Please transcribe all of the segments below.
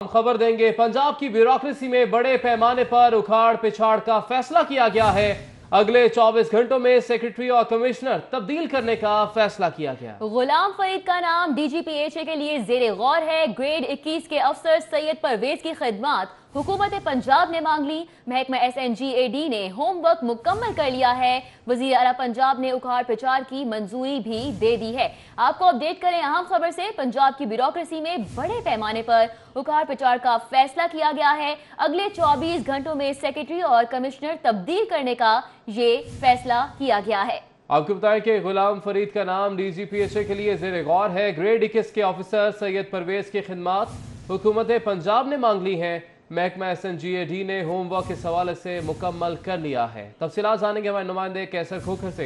हम खबर देंगे, पंजाब की ब्यूरोक्रेसी में बड़े पैमाने पर उखाड़ पिछाड़ का फैसला किया गया है। अगले 24 घंटों में सेक्रेटरी और कमिश्नर तब्दील करने का फैसला किया गया। गुलाम फरीद का नाम डीजीपीएचए के लिए जेरे गौर है। ग्रेड 21 के अफसर सैयद परवेज की खिदमत हुकूमत पंजाब ने मांग ली। महकमा SNGAD ने होमवर्क मुकम्मल कर लिया है। वजीर आला पंजाब ने उखाड़ पिछाड़ की मंजूरी भी दे दी है। आपको अपडेट करें अहम खबर से, पंजाब की ब्यूरोक्रेसी में बड़े पैमाने पर उखाड़ पिछाड़ का फैसला किया गया है। अगले 24 घंटों में सेक्रेटरी और कमिश्नर तब्दील करने का ये फैसला किया गया है। आपको बताएं कि गुलाम फरीद का नाम डीजीपीएचए के लिए जेरे गौर है। ग्रेड 21 के ऑफिसर सैयद परवेज की खिदमत हुकूमत पंजाब ने मांग ली है। महकमा SNGAD ने होमवर्क इस हवाले से मुकम्मल कर लिया है। तफसीलात जानेंगे हमारे नुमाइंदे कैसर खोखर से।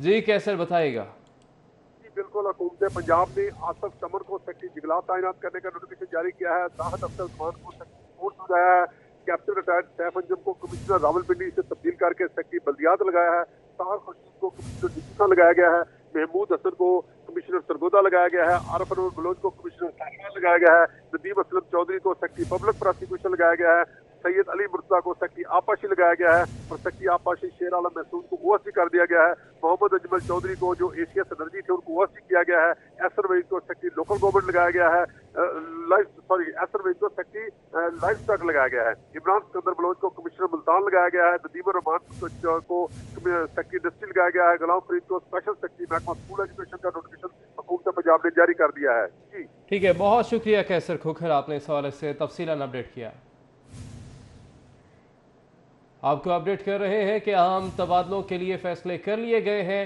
जी कैसर बताइएगा। बिल्कुल, हुकूमत पंजाब ने आसफ समर को सेक्रेटरी जिगलात तैनात करने का नोटिफिकेशन जारी किया है। राहत अफसर उस्मान को सेक्रेटरी पोस्ट लगाया है। कैप्टन रिटायर्ड सैफ अंजम को कमिश्नर रावलपिंडी से तब्दील करके सेक्रेटरी बल्दियात लगाया है। तार खुर्शीद को कमिश्नर डिस्ट्रिक्ट लगाया गया है। महमूद हसन को कमिश्नर सरगोदा लगाया गया है। आरफ अनवर बलोच को कमिश्नर साहिवाल लगाया गया है। नदीम असलम चौधरी को सेक्रेटरी पब्लिक प्रोसिक्यूशन लगाया गया है। सैयद अली मुर्तजा को सेक्रेटरी आपाशी लगाया गया है और सेक्रेटरी आपाशी शेर आलम महसूद को OSD कर दिया गया है। मोहम्मद अजमल चौधरी को जो एशियस एनर्जी थे उनको OSD किया गया है। एसर वहीद को सेक्रेटरी लोकल गवर्नमेंट लगाया गया है। एसर वहीद को सेक्रेटरी लाइफ स्टॉक लगाया गया है। इमरान सिकंदर बलोच को कमिश्नर मुल्तान लगाया गया है। नदीम रहमान को सेक्रेटरी इंडस्ट्री लगाया गया है। गुलाम फरीद को स्पेशल सेक्रेटरी महकमा स्कूल एजुकेशन का नोटिफिकेशन हुकूमत पंजाब ने जारी कर दिया है। जी ठीक है, बहुत शुक्रिया कैसर खोखर, आपने इस हवाले से तफसीलन अपडेट किया। आपको अपडेट कर रहे हैं कि अहम तबादलों के लिए फैसले कर लिए गए हैं।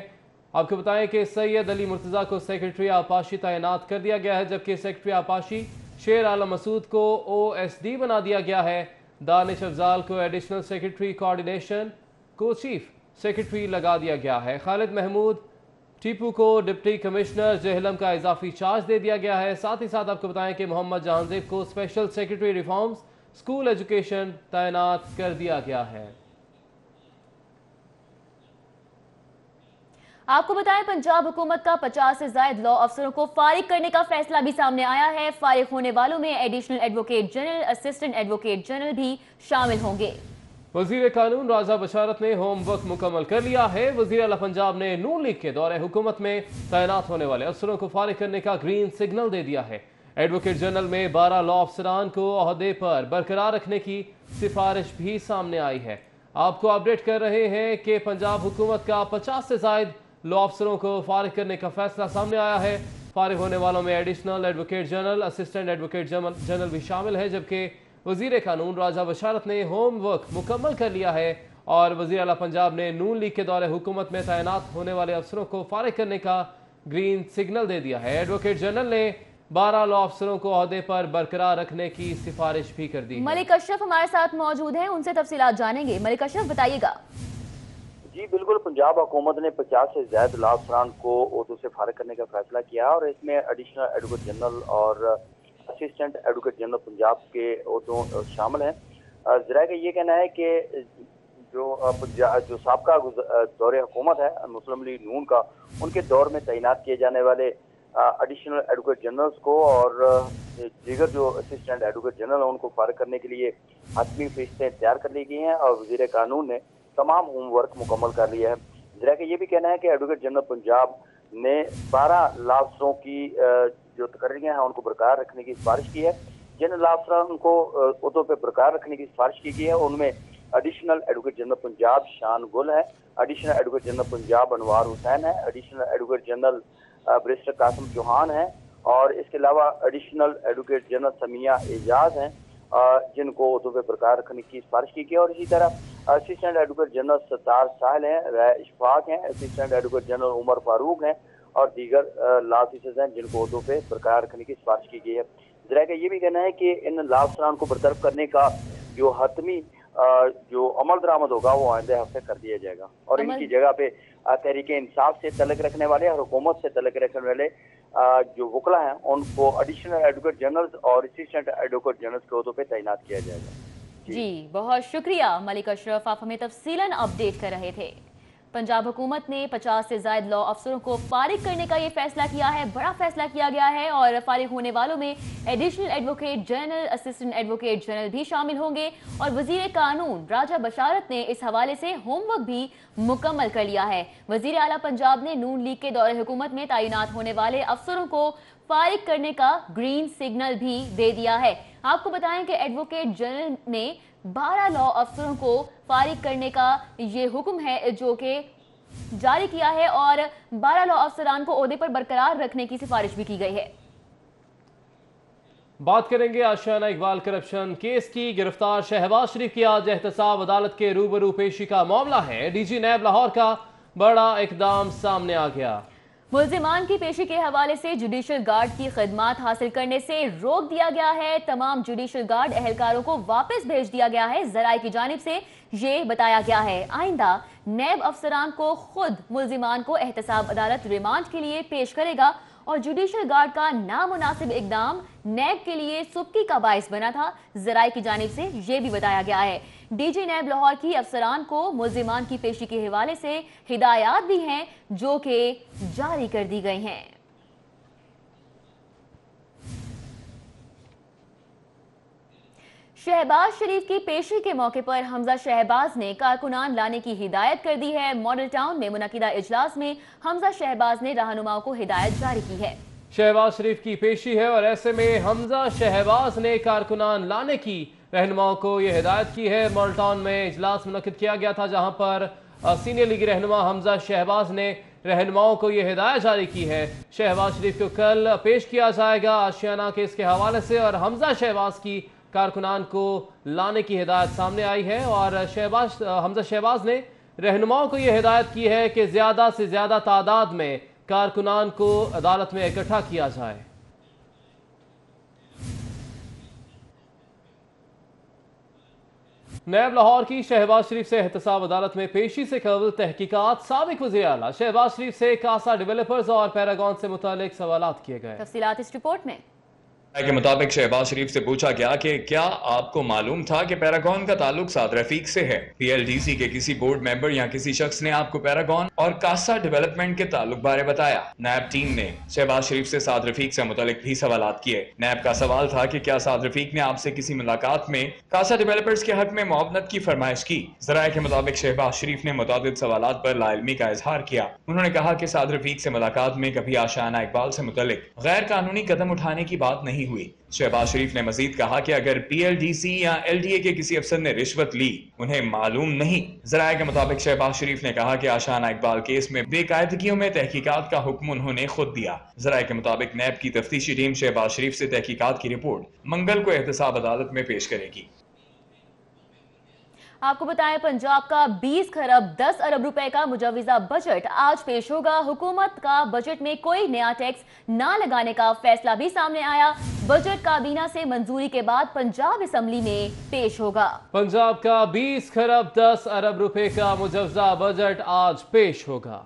आपको बताएं कि सैयद अली मुर्तज़ा को सेक्रेटरी आपाशी तैनात कर दिया गया है, जबकि सेक्रेटरी आपाशी शेर आलम मसूद को OSD बना दिया गया है। दानिश अफजाल को एडिशनल सेक्रेटरी कोऑर्डिनेशन को चीफ सेक्रेटरी लगा दिया गया है। खालिद महमूद टीपू को डिप्टी कमिश्नर जेहलम का इजाफी चार्ज दे दिया गया है। साथ ही साथ आपको बताएं कि मोहम्मद जहांजेब को special secretary reforms school education तैनात कर दिया गया है। आपको बताएं पंजाब हुकूमत का 50 से ज्यादा लॉ अफसरों को फारिग करने का फैसला भी सामने आया है। फारिग होने वालों में additional advocate general, assistant advocate general भी शामिल होंगे। वजीर कानून राजा बशारत ने होमवर्क मुकम्मल कर लिया है। वजीर आला पंजाब ने नून लीग के दौरे हुकूमत में तैनात होने वाले अफसरों को फारिग करने का ग्रीन सिग्नल दे दिया है। एडवोकेट जनरल में 12 लॉ अफसरान को ओहदे पर बरकरार रखने की सिफारिश भी सामने आई है। आपको अपडेट कर रहे हैं कि पंजाब हुकूमत का 50 से ज्यादा लॉ अफसरों को फारिग करने का फैसला सामने आया है। फारिग होने वालों में additional advocate general, assistant advocate general भी शामिल है, जबकि वजीर कानून राजा बशारत ने होमवर्क मुकम्मल कर लिया है और वजीर आला पंजाब ने नून लीग के दौरे हुकूमत में तैनात होने वाले अफसरों को फारिग करने का ग्रीन सिग्नल दे दिया है। एडवोकेट जनरल ने 12 लॉ अफसरों को ओहदे पर बरकरार रखने की सिफारिश भी कर दी। मलिक अशरफ हमारे साथ मौजूद हैं, उनसे तफसीलात जानेंगे। मलिक अशरफ बताइएगा। जी बिल्कुल, पंजाब हुकूमत ने 50 से ज्यादा लॉ अफसरान को ओहदों से फारिग करने का फैसला किया और इसमें एडिशनल एडवोकेट जनरल और असिस्टेंट एडवोकेट जनरल पंजाब के ओहदों शामिल हैं। जरा का ये कहना है कि जो साबका दौरे हुकूमत है मुस्लिम लीग नून का, उनके दौर में तैनात किए जाने वाले एडिशनल एडवोकेट जनरल्स को और दीगर जो असिस्टेंट एडवोकेट जनरल हैं उनको फारिग करने के लिए हतमी फरिश्तें तैयार कर ली गई हैं और वजीर कानून ने तमाम होमवर्क मुकम्मल कर लिया है। जरा का ये भी कहना है कि एडवोकेट जनरल पंजाब ने 12 लॉ अफसरों की जो तकरीरें हैं उनको बरकरार रखने की सिफारिश की है। जिन लॉ अफसरान को ओहदों पर बरकरार रखने की सिफारिश की गई है उनमें additional advocate general Punjab Shan Gul है, additional advocate general Punjab Anwar Hussain है, additional advocate general barrister Qasim Chauhan है और इसके अलावा additional advocate general Samia Ejaz हैं जिनको ओहदों पर बरकरार रखने की सिफारिश की गई है। और इसी तरह assistant advocate general Sattar Sahil हैं, राय इशफाक हैं, assistant advocate general Umar Farooq हैं और दीगर लॉ ऑफिसर्स हैं जिनको ओहदों पर बरकरार रखने की सिफारिश की गई है। जरा का ये भी कहना है कि इन लॉ अफसरान को बरतरफ करने का जो हतमी जो अमल दरामद होगा वो आइंदे हफ्ते कर दिया जाएगा और इनकी जगह पे तहरीक इंसाफ से तल्लुक रखने वाले और हुकूमत से तल्लुक रखने वाले जो वकला हैं उनको एडिशनल एडवोकेट जनरल्स और असिस्टेंट एडवोकेट जनरल्स के ओहदों पे तैनात किया जाएगा। जी बहुत शुक्रिया मलिक अशरफ, आप हमें तफसीलन अपडेट कर रहे थे। पंजाब हुकूमत ने 50 से ज़ायद लॉ अफसरों को फारिग करने का ये फैसला किया है। बड़ा फैसला किया गया है और फारिग होने वालों में additional advocate general, assistant advocate general भी शामिल होंगे। और वजीर कानून राजा बशारत ने इस हवाले से होमवर्क भी मुकम्मल कर लिया है। वजीर आला पंजाब ने नून लीग के दौरे हुकूमत में तैनात होने वाले अफसरों को फारिग करने का ग्रीन सिग्नल भी दे दिया है। आपको बताएं कि एडवोकेट जनरल ने 12 लॉ अफसरों को फारिग करने का ये हुक्म है जो कि जारी किया है और 12 लॉ अफसरान को ओहदे पर बरकरार रखने की सिफारिश भी की गई है। बात करेंगे आशियाना इकबाल करप्शन केस की। गिरफ्तार शहबाज शरीफ की आज एहतसाब अदालत के रूबरू पेशी का मामला है। डीजी नैब लाहौर का बड़ा इकदाम सामने आ गया। मुल्जिमान की पेशी के हवाले से जुडिशल गार्ड की खिदमात हासिल करने से रोक दिया गया है। तमाम जुडिशल गार्ड एहलकारों को वापस भेज दिया गया है। ज़राए की जानिब से ये बताया गया है आइंदा नैब अफसरान को खुद मुल्जिमान को एहतसाब अदालत रिमांड के लिए पेश करेगा। और जुडिशल गार्ड का नामुनासिब इकदाम नैब के लिए सुबकी का बाइस बना था। ज़राए की जानिब से ये भी बताया गया है डीजी नैब लाहौर की अफसरान को मुल्जिमान की पेशी के हवाले से हिदायत भी हैं जो कि जारी कर दी गई हैं। शहबाज शरीफ की पेशी के मौके पर हमजा शहबाज ने कारकुनान लाने की हिदायत कर दी है। मॉडल टाउन में मुनकिदा इजलास में हमजा शहबाज ने रहनुमाओं को हिदायत जारी की है। शहबाज शरीफ की पेशी है और ऐसे में हमजा शहबाज ने कारकुनान लाने की रहनुमाओं को ये हिदायत की है। मॉडल टाउन में इजलास मुनक्किद किया गया था जहां पर सीनियर लीगी रहनुमा हमजा शहबाज ने रहनुमाओं को ये हिदायत जारी की है। शहबाज शरीफ को कल पेश किया जाएगा आशियाना केस के हवाले से और हमजा शहबाज की कारकुनान को लाने की हिदायत सामने आई है। और हमजा शहबाज ने रहनुमाओं को यह हिदायत की है कि ज़्यादा से ज़्यादा तादाद में कारकुनान को अदालत में इकट्ठा किया जाए। नैब लाहौर की शहबाज शरीफ से एहतसाब अदालत में पेशी से कबल तहकीकात। साबिक वज़ीर आला शहबाज शरीफ से कासा डेवलपर्स और पैरागॉन से मुतालिक सवालात किए गए। तफसीलात इस रिपोर्ट में के मुताबिक शहबाज शरीफ से पूछा गया कि क्या आपको मालूम था कि पैरागॉन का ताल्लुक साद रफीक से है। पीएलडीसी के किसी बोर्ड मेंबर या किसी शख्स ने आपको पैरागॉन और कासा डेवलपमेंट के ताल्लुक बारे बताया। नैब टीम ने शहबाज शरीफ से साद रफीक से मुतालिक भी सवालात किए। नैब का सवाल था कि क्या साद रफीक ने आपसे किसी मुलाकात में कासा डेवलपर्स के हक में मुआवनत की फरमाइश की। ज़राए के मुताबिक शहबाज शरीफ ने मुतादिद सवालात पर लाइल्मी का इजहार किया। उन्होंने कहा कि साद रफीक से मुलाकात में कभी आशियाना इकबाल से मुतालिक गैर कानूनी कदम उठाने की बात नहीं हुई। शहबाज शरीफ ने मजीद कहा कि अगर पीएलडीसी या एलडीए के किसी अफसर ने रिश्वत ली उन्हें मालूम नहीं। ज़राए के मुताबिक शहबाज शरीफ ने कहा कि आशियाना इकबाल केस में बेकायदगियों में तहकीकात का हुक्म उन्होंने खुद दिया। ज़राए के मुताबिक नैब की तफ्तीशी टीम शहबाज शरीफ से तहकीकात की रिपोर्ट मंगल को एहतसाब अदालत में पेश करेगी। आपको बताएं पंजाब का 20 खरब 10 अरब रुपए का मुजवजा बजट आज पेश होगा। हुकूमत का बजट में कोई नया टैक्स ना लगाने का फैसला भी सामने आया। बजट काबीना से मंजूरी के बाद पंजाब असेंबली में पेश होगा। पंजाब का 20 खरब 10 अरब रुपए का मुजवजा बजट आज पेश होगा।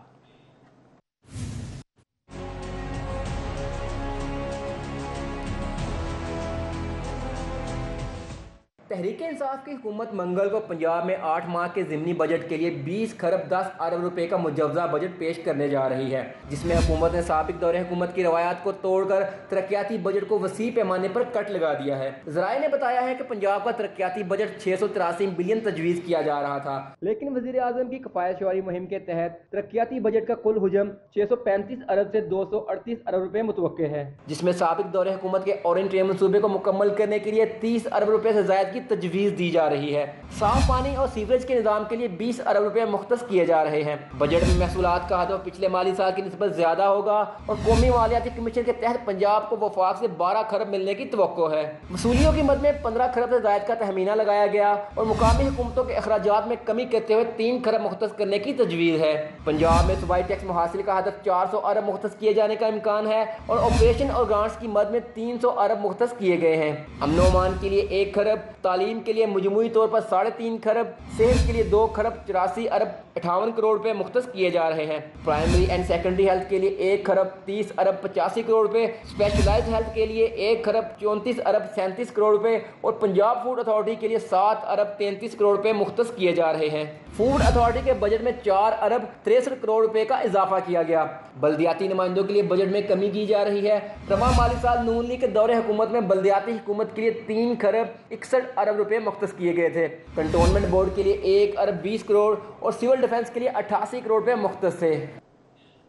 तहरीक इंसाफ की हुकूमत मंगल को पंजाब में 8 माह के ज़िमनी बजट के लिए 20 खरब 10 अरब रुपए का मुजवजा बजट पेश करने जा रही है, जिसमें हुकूमत ने साबिक दौरे हुकूमत की रवायात को तोड़कर तरक्याती बजट को वसी पैमाने पर कट लगा दिया है। ज़राए ने बताया है कि पंजाब का तरक्याती बजट 683 बिलियन तजवीज़ किया जा रहा था, लेकिन वज़ीर आज़म की कफ़ायत शुमारी मुहिम के तहत तरक्याती बजट का कुल हुजम 635 अरब से 238 अरब रुपए मुतवक्के है, जिसमें साबिक दौरे हुकूमत के ऑरेंज ट्रेन मनसूबे को मुकम्मल करने के लिए 30 अरब रुपए से ज़ायद की तजवीज़ दी जा रही है। साफ पानी और सीवरेज के निज़ाम के लिए 20 अरब रुपए मुख्तस किए जा रहे हैं। बजट में महसूलात का हदफ पिछले माली साल की निस्बत ज़्यादा होगा और कौमी मालियाती कमीशन के तहत पंजाब को वफाक से 12 खरब मिलने की तवक्को है। वसूलियों की मद में 15 खरब से ज़ायद का तहमीना लगाया गया और मुकामी हुकूमतों के अखराजात में कमी करते हुए 3 खरब मुख्तस करने की तजवीज़ है। पंजाब में सूबाई टैक्स मुहासिल का हदफ 400 अरब मुख्तस किए जाने का इम्कान है और ऑपरेशन और ग्रांट्स की मद में 300 अरब मुख्तस किए गए हैं। अमन-ओ-अमान के लिए 1 खरब, तालीम के लिए मजमूई तौर पर 3.5 खरब, सेहत के लिए 2 खरब 84 अरब 58 करोड़ रुपए मुख्तस किए जा रहे हैं। प्राइमरी एंड सेकेंडरी हेल्थ के लिए 1 खरब 30 अरब 85 करोड़ रुपए, स्पेशलाइज्ड हेल्थ के लिए 1 खरब 34 अरब 37 करोड़ रुपए और पंजाब फूड अथॉरिटी के लिए 7 अरब 33 करोड़ रुपए मुख्तस किए जा रहे हैं। फूड अथॉरिटी के बजट में 4 अरब 63 करोड़ रुपए का इजाफा किया गया। बल्दियाती नुमाइंदों के लिए बजट में कमी की जा रही है। रवा माली साल नून लीग के दौरे हुकूमत में बल्दियाती हुकूमत के लिए 3 खरब 61 अरब रुपए मुख्तस किए गए थे। कंटोनमेंट बोर्ड के लिए 1 अरब 20 करोड़ और सिविल डिफेंस के लिए 88 करोड़ रुपए मुख्तस थे।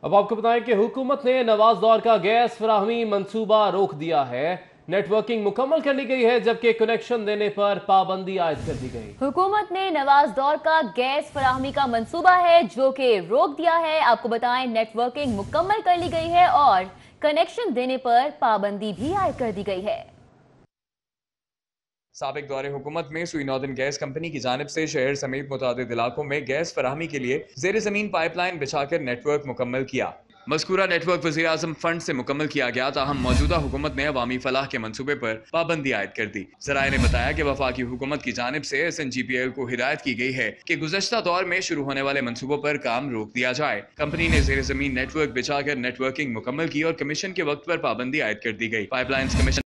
अब आपको बताएं कि हुकूमत ने नवाज दौर का गैस फराहमी मंसूबा रोक दिया है। नेटवर्किंग मुकम्मल कर ली गई है, जबकि कनेक्शन देने पर पाबंदी आयद कर दी गई। हुकूमत ने नवाज दौर का गैस फराहमी का मंसूबा है जो कि रोक दिया है। आपको बताएं नेटवर्किंग मुकम्मल कर ली गई है और कनेक्शन देने पर पाबंदी भी आयद कर दी गई है। साबिक दौरे हुकूमत में सुई नॉर्दर्न गैस कंपनी की जानिब से शहर समेत मुतादिद इलाकों में गैस फराहमी के लिए ज़ेर ज़मीन पाइपलाइन बिछाकर नेटवर्क मुकम्मल किया। मज़कूरा नेटवर्क वज़ीर आज़म फंड से मुकम्मल किया गया, ताहम मौजूदा हुकूमत ने अवामी फलाह के मंसूबे पर पाबंदी आयद कर दी। ज़राए ने बताया कि वफाकी हुकूमत की जानिब से SNGPL को हिदायत की गई है कि गुज़श्ता दौर में शुरू होने वाले मंसूबों पर काम रोक दिया जाए। कंपनी ने ज़ेर ज़मीन नेटवर्क बिछाकर नेटवर्किंग मुकम्मल की और कमीशन के वक्त पर पाबंदी आयद कर दी गई। पाइपलाइन कमीशन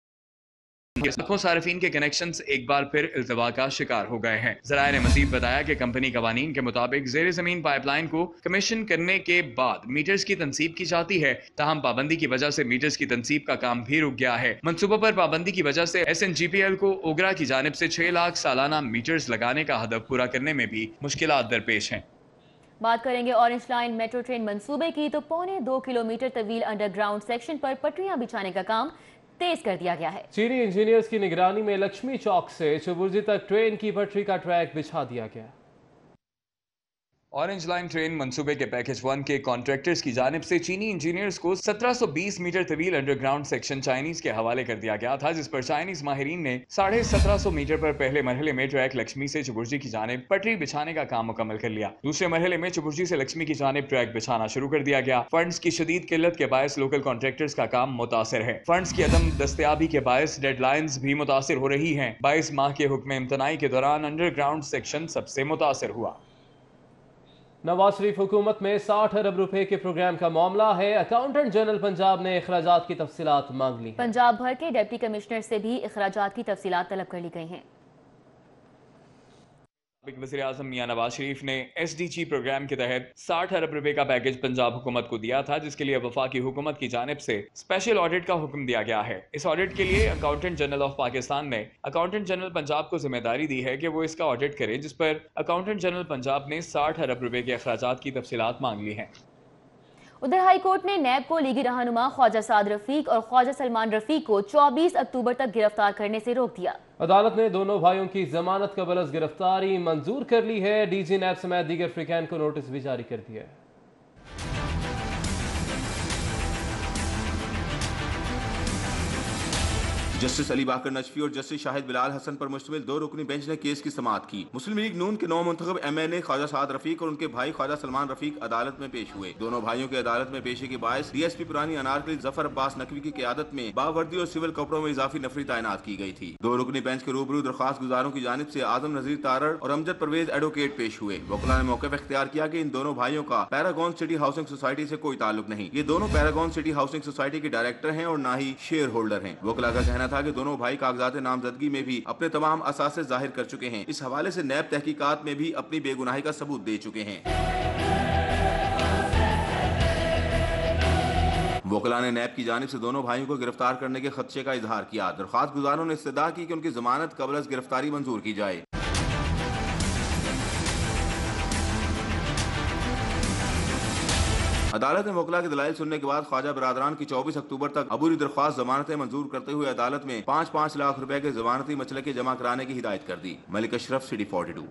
लाखों सार्फिन के कनेक्शंस एक बार फिर इल्तवा का शिकार हो गए हैं। ज़राए ने मज़ीद बताया कि कंपनी कवानीन के मुताबिक ज़ेर ज़मीन पाइपलाइन को कमीशन करने के बाद मीटर्स की तनसीब की जाती है, ताहम पाबंदी की वजह से मीटर्स की तनसीब का काम भी रुक गया है। मंसूबों पर पाबंदी की वजह से SNGPL को ओगरा की जानिब से 6 लाख सालाना मीटर्स लगाने का हदफ पूरा करने में भी मुश्किलात दरपेश हैं। बात करेंगे ऑरेंज लाइन मेट्रो ट्रेन मंसूबे की, तो 2.25 किलोमीटर तवील अंडरग्राउंड सेक्शन पर पटरियां बिछाने का काम तेज कर दिया गया है। चीनी इंजीनियर्स की निगरानी में लक्ष्मी चौक से चुबुर्जी तक ट्रेन की पटरी का ट्रैक बिछा दिया गया। ऑरेंज लाइन ट्रेन मंसूबे के पैकेज 1 के कॉन्ट्रैक्टर्स की जानिब से चीनी इंजीनियर्स को 1720 मीटर तवील अंडरग्राउंड सेक्शन चाइनीज के हवाले कर दिया गया था, जिस पर चाइनीज माहिरीन ने 1750 मीटर पर पहले मरहले में ट्रैक लक्ष्मी से चुबुर्जी की जानिब पटरी बिछाने का काम मुकम्मल कर लिया। दूसरे मरहले में चुबुर्जी से लक्ष्मी की जानिब ट्रैक बिछाना शुरू कर दिया गया। फंड्स की शदीद किल्लत के बायस लोकल कॉन्ट्रैक्टर्स का काम मुतासिर है। फंड्स की अदम दस्तयाबी के बायस डेडलाइंस भी मुतासिर हो रही है। 22 माह के हुक्म इम्तनाई के दौरान अंडरग्राउंड सेक्शन सबसे मुतासिर हुआ। नवाज शरीफ हुकूमत में 60 अरब रुपए के प्रोग्राम का मामला है। अकाउंटेंट जनरल पंजाब ने अखराजात की तफसीलात मांग ली। पंजाब भर के डिप्टी कमिश्नर से भी अखराजात की तफसीलात तलब कर ली गई हैं। वज़ीर आज़म मियां नवाज शरीफ ने SDG प्रोग्राम के तहत 60 अरब रुपए का पैकेज पंजाब हुकूमत को दिया था, जिसके लिए वफाकी हुकूमत की जानिब से स्पेशल ऑडिट का हुक्म दिया गया है। इस ऑडिट के लिए अकाउंटेंट जनरल ऑफ पाकिस्तान ने अकाउंटेंट जनरल पंजाब को जिम्मेदारी दी है कि वो इसका ऑडिट करे, जिस पर अकाउंटेंट जनरल पंजाब ने 60 अरब रुपए के अखराजात की तफसीलात मांग ली हैं। उधर हाई कोर्ट ने नैब को लीगी रहनुमा ख्वाजा साद रफीक और ख्वाजा सलमान रफीक को 24 अक्टूबर तक गिरफ्तार करने से रोक दिया। अदालत ने दोनों भाइयों की जमानत कबल अज़ गिरफ्तारी मंजूर कर ली है। DG नैब समेत दीगर फ्रीकैन को नोटिस भी जारी कर दिया है। जस्टिस अली बाकर नजफी और जस्टिस शाहिद बिलाल हसन पर मुश्तमिल 2 रुकनी बेंच ने केस की समाअत की। मुस्लिम लीग नून के 9 मुंतखब MNA ख्वाजा साद रफीक और उनके भाई ख्वाजा सलमान रफीक अदालत में पेश हुए। दोनों भाइयों के अदालत में पेशी के बायस DSP पुरानी अनारकली जफर अब्बास नकवी की क़यादत में बावर्दी और सिविल कपड़ों में इजाफी नफरी तैनात की गई थी। 2 रुकनी बेंच के रूबरू दरख्वास्त गुजारों की जानिब से आजम नजीर तारड़ और अमजद परवेज एडवोकेट पेश हुए। वकला ने मौक़िफ़ इख्तियार किया कि इन दोनों भाइयों का पैरागॉन सिटी हाउसिंग सोसाइटी से कोई ताल्लुक नहीं। ये दोनों पैरागॉन सिटी हाउसिंग सोसाइटी के डायरेक्टर हैं और न ही शेयर होल्डर हैं। वकला का कहना था कि दोनों भाई कागजात नामजदगी में भी अपने तमाम असासे जाहिर कर चुके हैं। इस हवाले से नैब तहकीकात में भी अपनी बेगुनाही का सबूत दे चुके हैं। वकला ने नैब की जानिब से दोनों भाइयों को गिरफ्तार करने के खदशे का इजहार किया। दरख्वास्त गुजारों ने इस्तदा की कि उनकी जमानत कबल अज़ गिरफ्तारी मंजूर की जाए। अदालत ने वकला के दलाइल सुनने के बाद ख्वाजा बरादरान की 24 अक्टूबर तक अबूरी दरख्वास्त जमानतें मंजूर करते हुए अदालत में 5-5 लाख रुपए के जमानती मचलके जमा कराने की हिदायत कर दी। मलिक अशरफ, सिटी 42।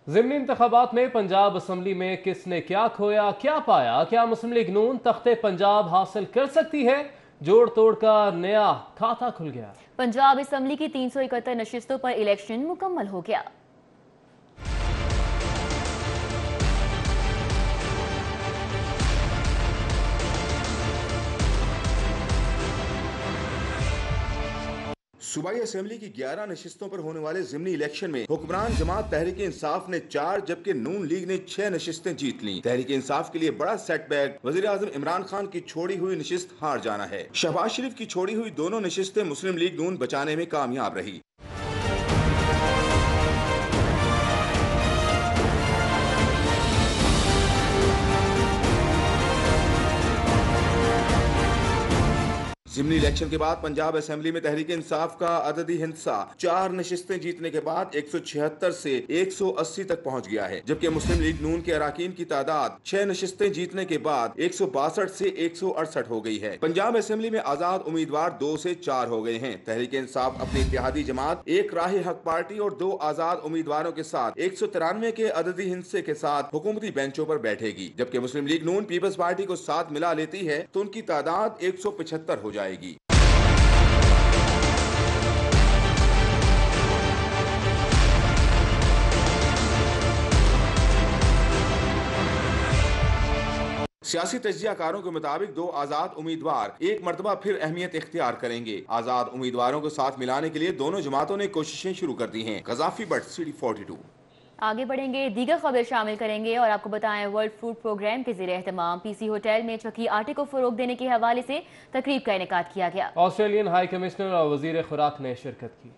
ज़िमनी इंतखाबात में पंजाब असम्बली में किसने क्या खोया, क्या पाया? क्या मुस्लिम लीग नून तख्ते पंजाब हासिल कर सकती है? जोड़ तोड़ का नया खाता खुल गया। पंजाब असम्बली की 371 नशिस्तों पर इलेक्शन मुकम्मल हो गया। सूबाई असेंबली की 11 नशिस्तों पर होने वाले ज़िमनी इलेक्शन में हुक्मरान जमात तहरीक इंसाफ ने 4 जबकि नून लीग ने 6 नशिस्तें जीत लीं। तहरीक इंसाफ के लिए बड़ा सेटबैक वज़ीर आज़म इमरान खान की छोड़ी हुई नशिस्त हार जाना है। शहबाज शरीफ की छोड़ी हुई दोनों नशिस्तें मुस्लिम लीग नून बचाने में कामयाब रही। ज़िमनी इलेक्शन के बाद पंजाब असेंबली में तहरीक इंसाफ का अददी हिंसा 4 नशिस्तें जीतने के बाद 176 से 180 तक पहुंच गया है, जबकि मुस्लिम लीग नून के अराकीन की तादाद 6 नशिस्तें जीतने के बाद 162 से 168 हो गई है। पंजाब असेंबली में आजाद उम्मीदवार 2 से 4 हो गए हैं। तहरीक इंसाफ अपनी इत्तेहादी जमात, एक राह हक पार्टी और 2 आजाद उम्मीदवारों के साथ 193 के अददी हिंसे के साथ हुकूमती बेंचों पर बैठेगी, जबकि मुस्लिम लीग नून पीपल्स पार्टी को साथ मिला लेती है तो उनकी तादाद 175 हो जाएगी। सियासी तज्जियाकारों के मुताबिक 2 आजाद उम्मीदवार एक मरतबा फिर अहमियत इख्तियार करेंगे। आजाद उम्मीदवारों को साथ मिलाने के लिए दोनों जमातों ने कोशिशें शुरू कर दी हैं। गजाफी बट सिटी 42। आगे बढ़ेंगे, दीगर खबर शामिल करेंगे और आपको बताएं वर्ल्ड फूड प्रोग्राम के ज़ेरे एहतमाम पीसी होटल में चक्की आटे को फरोग देने के हवाले से तकरीब का इनेकाद किया गया। ऑस्ट्रेलियन हाई कमिश्नर और वजीर खुराक ने शिरकत की।